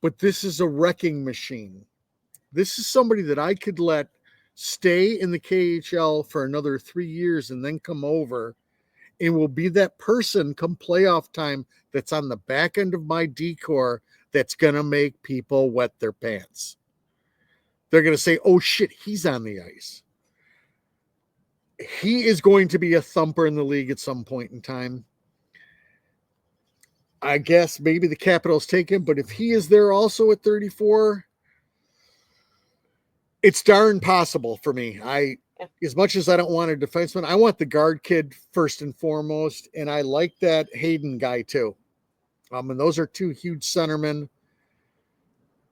But this is a wrecking machine. This is somebody that I could let stay in the KHL for another 3 years and then come over and will be that person come playoff time that's on the back end of my decor that's going to make people wet their pants. They're going to say, oh shit, he's on the ice. He is going to be a thumper in the league at some point in time. I guess maybe the Capitals take him, but if he is there also at 34, it's darn possible for me. As much as I don't want a defenseman, I want the guard kid first and foremost, and I like that Hayden guy too. And those are two huge centermen.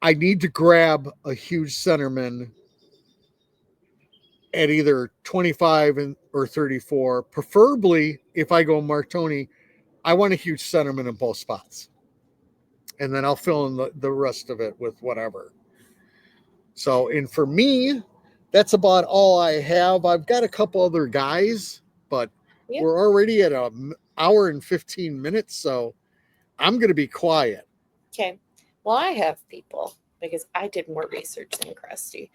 I need to grab a huge centerman at either 25 or 34. Preferably, if I go Martoni, I want a huge centerman in both spots. And then I'll fill in the rest of it with whatever. So, and for me, that's about all I have. I've got a couple other guys, but we're already at an hour and 15 minutes, so I'm going to be quiet. Okay. Well, I have people because I did more research than Crusty.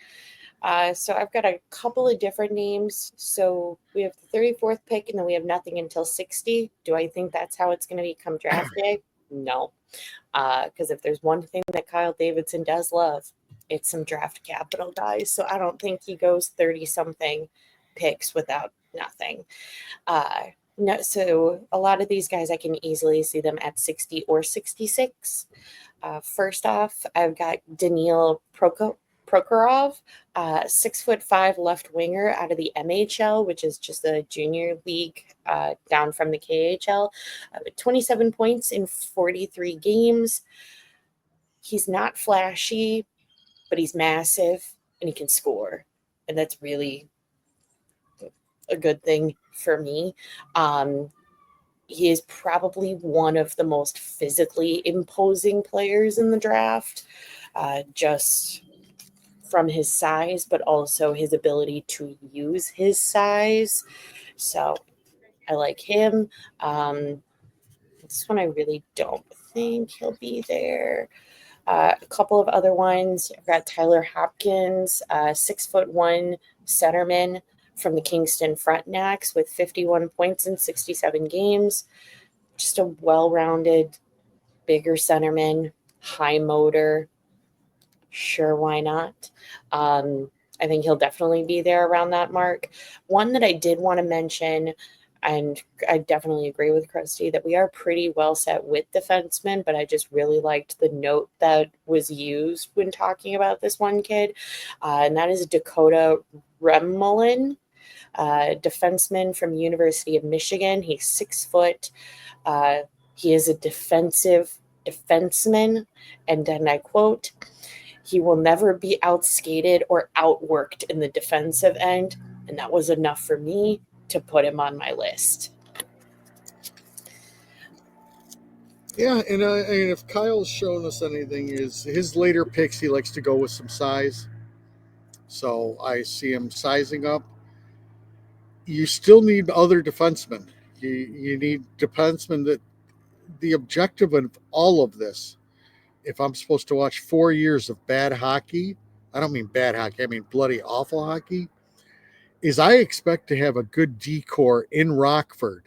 So I've got a couple of different names. So we have the 34th pick, and then we have nothing until 60. Do I think that's how it's going to become draft day? No. Because if there's one thing that Kyle Davidson does love, it's some draft capital guys. So I don't think he goes 30-something picks without nothing. No, so a lot of these guys, I can easily see them at 60 or 66. First off, I've got Daniil Prokhorov, 6'5" left winger out of the MHL, which is just the junior league down from the KHL. 27 points in 43 games. He's not flashy, but he's massive and he can score. And that's really a good thing for me. He is probably one of the most physically imposing players in the draft, just from his size, but also his ability to use his size. So I like him. This one I really don't think he'll be there. A couple of other ones. I've got Tyler Hopkins, 6'1" centerman from the Kingston Frontenacs with 51 points in 67 games. Just a well-rounded, bigger centerman, high motor. Sure, why not? I think he'll definitely be there around that mark. One that I did want to mention, and I definitely agree with Crusty, that we are pretty well set with defensemen, but I just really liked the note that was used when talking about this one kid, and that is Dakota Remmelin, defenseman from University of Michigan. He's 6 foot. He is a defensive defenseman, and then I quote, "He will never be outskated or outworked in the defensive end," and that was enough for me to put him on my list. Yeah, and if Kyle's shown us anything, is his later picks, he likes to go with some size. So I see him sizing up. You still need other defensemen. You need defensemen that the objective of all of this, if I'm supposed to watch 4 years of bad hockey, I don't mean bad hockey, I mean bloody awful hockey, is I expect to have a good decor in Rockford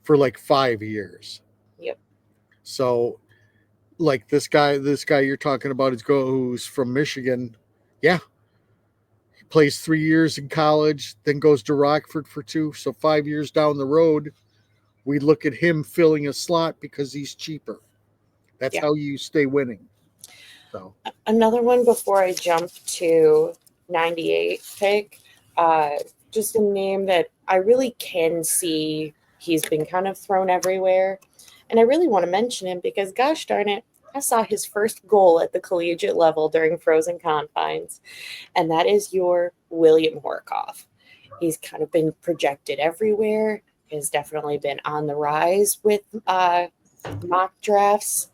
for like 5 years. Yep. So like this guy you're talking about is who's from Michigan. Yeah. He plays 3 years in college, then goes to Rockford for 2. So 5 years down the road, we look at him filling a slot because he's cheaper. That's Yeah. how you stay winning. So Another one before I jump to 98 pick, uh, just a name that I really can see he's been kind of thrown everywhere. And I really want to mention him because, gosh darn it, I saw his first goal at the collegiate level during Frozen Confines, and that is your William Horkoff. He's kind of been projected everywhere, has definitely been on the rise with mock drafts.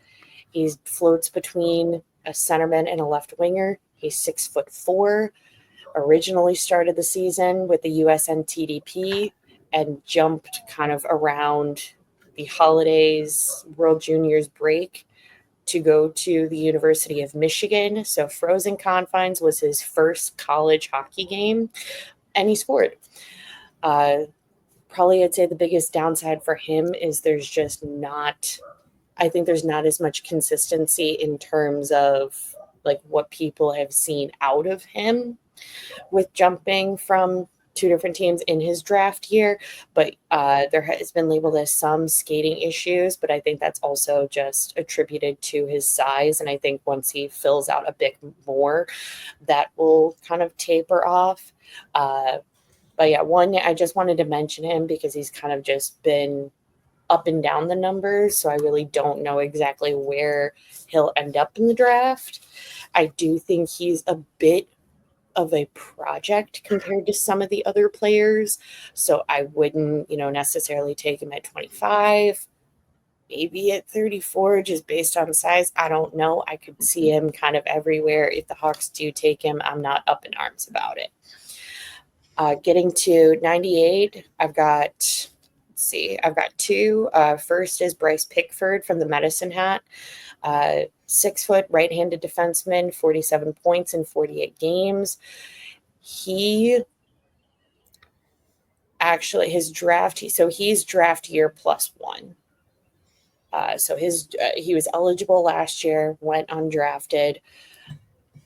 He floats between a centerman and a left winger. He's 6'4". Originally started the season with the USN TDP and jumped kind of around the holidays, World Juniors break to go to the University of Michigan. So Frozen Confines was his first college hockey game, and he scored. Probably I'd say the biggest downside for him is I think there's not as much consistency in terms of like what people have seen out of him with jumping from two different teams in his draft year. But there has been labeled as some skating issues, but I think that's also just attributed to his size. And I think once he fills out a bit more, that will kind of taper off. But yeah, one, I just wanted to mention him because he's kind of just been up and down the numbers. So I really don't know exactly where he'll end up in the draft. I do think he's a bit of a project compared to some of the other players. So I wouldn't, necessarily take him at 25, maybe at 34, just based on size. I don't know. I could see him kind of everywhere. If the Hawks do take him, I'm not up in arms about it. Getting to 98, I've got two. First is Bryce Pickford from the Medicine Hat. 6 foot right-handed defenseman, 47 points in 48 games. He actually, he's draft year +1. He was eligible last year, went undrafted,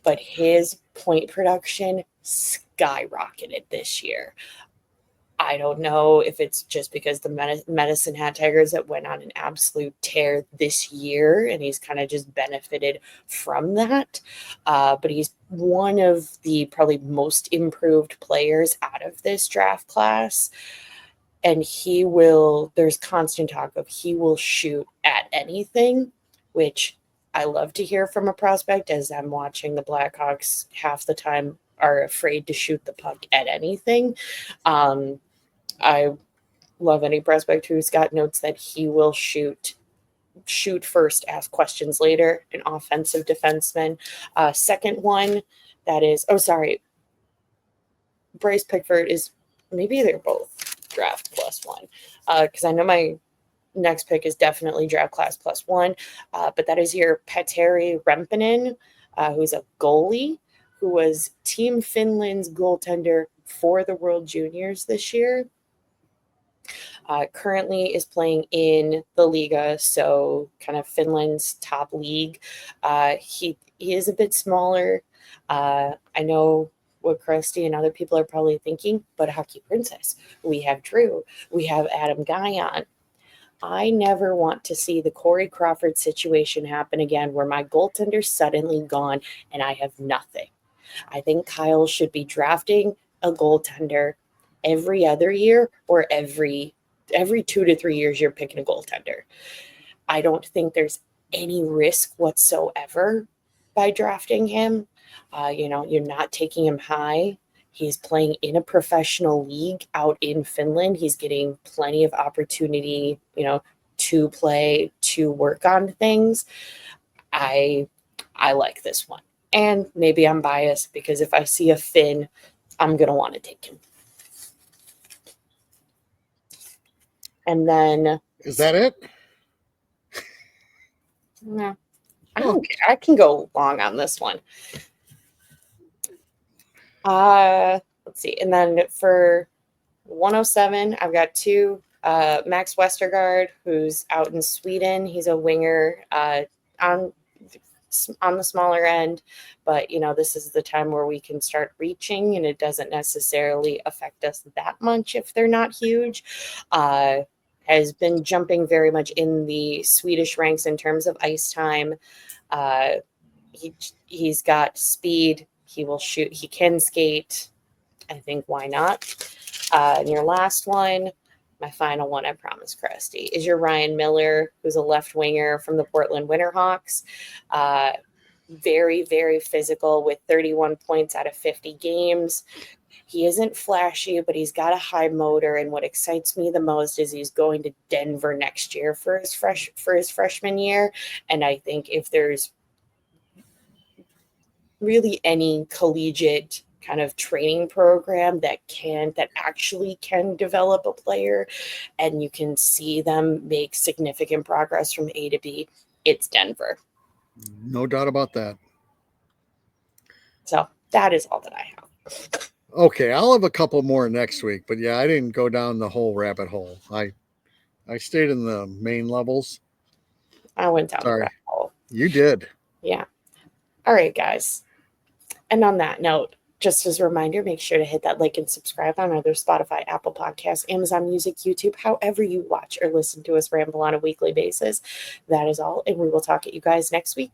but his point production skyrocketed this year. I don't know if it's just because the Medicine Hat Tigers that went on an absolute tear this year, and he's kind of just benefited from that. But he's one of the probably most improved players out of this draft class. And there's constant talk of he will shoot at anything, which I love to hear from a prospect, as I'm watching the Blackhawks half the time are afraid to shoot the puck at anything. I love any prospect who's got notes that he will shoot first, ask questions later, an offensive defenseman. Second one, Bryce Pickford is, maybe they're both draft +1, because I know my next pick is definitely draft class +1, but that is your Petteri Rempinen, who's a goalie who was Team Finland's goaltender for the World Juniors this year. Currently is playing in the Liga, so kind of Finland's top league. He is a bit smaller. I know what Crusty and other people are probably thinking, but Hockey Princess. We have Drew. We have Adam Guyon. I never want to see the Corey Crawford situation happen again where my goaltender's suddenly gone and I have nothing. I think Kyle should be drafting a goaltender every other year, or every 2 to 3 years you're picking a goaltender. I don't think there's any risk whatsoever by drafting him. You're not taking him high. He's playing in a professional league out in Finland. He's getting plenty of opportunity, to to play to work on things. I like this one. And maybe I'm biased because if I see a Finn, I'm going to want to take him. And then... Is that it? No, I don't care. I can go long on this one. Let's see. And then for 107, I've got two. Max Westergaard, who's out in Sweden. He's a winger on the smaller end, but this is the time where we can start reaching, and it doesn't necessarily affect us that much if they're not huge. Has been jumping very much in the Swedish ranks in terms of ice time. He's got speed. He will shoot. He can skate. I think why not? And your last one, my final one, I promise, Crusty, is your Ryan Miller, who's a left winger from the Portland Winterhawks. Very, very physical with 31 points out of 50 games. He isn't flashy, but he's got a high motor. And what excites me the most is he's going to Denver next year for his freshman year. And I think if there's really any collegiate kind of training program that actually can develop a player and you can see them make significant progress from A to B, it's Denver. No doubt about that. So that is all that I have. Okay, I'll have a couple more next week, but yeah, I didn't go down the whole rabbit hole. I stayed in the main levels. I went down the rabbit hole. You did. Yeah. All right, guys. And on that note, just as a reminder, make sure to hit that like and subscribe on other Spotify, Apple Podcasts, Amazon Music, YouTube, however you watch or listen to us ramble on a weekly basis. That is all, and we will talk at you guys next week.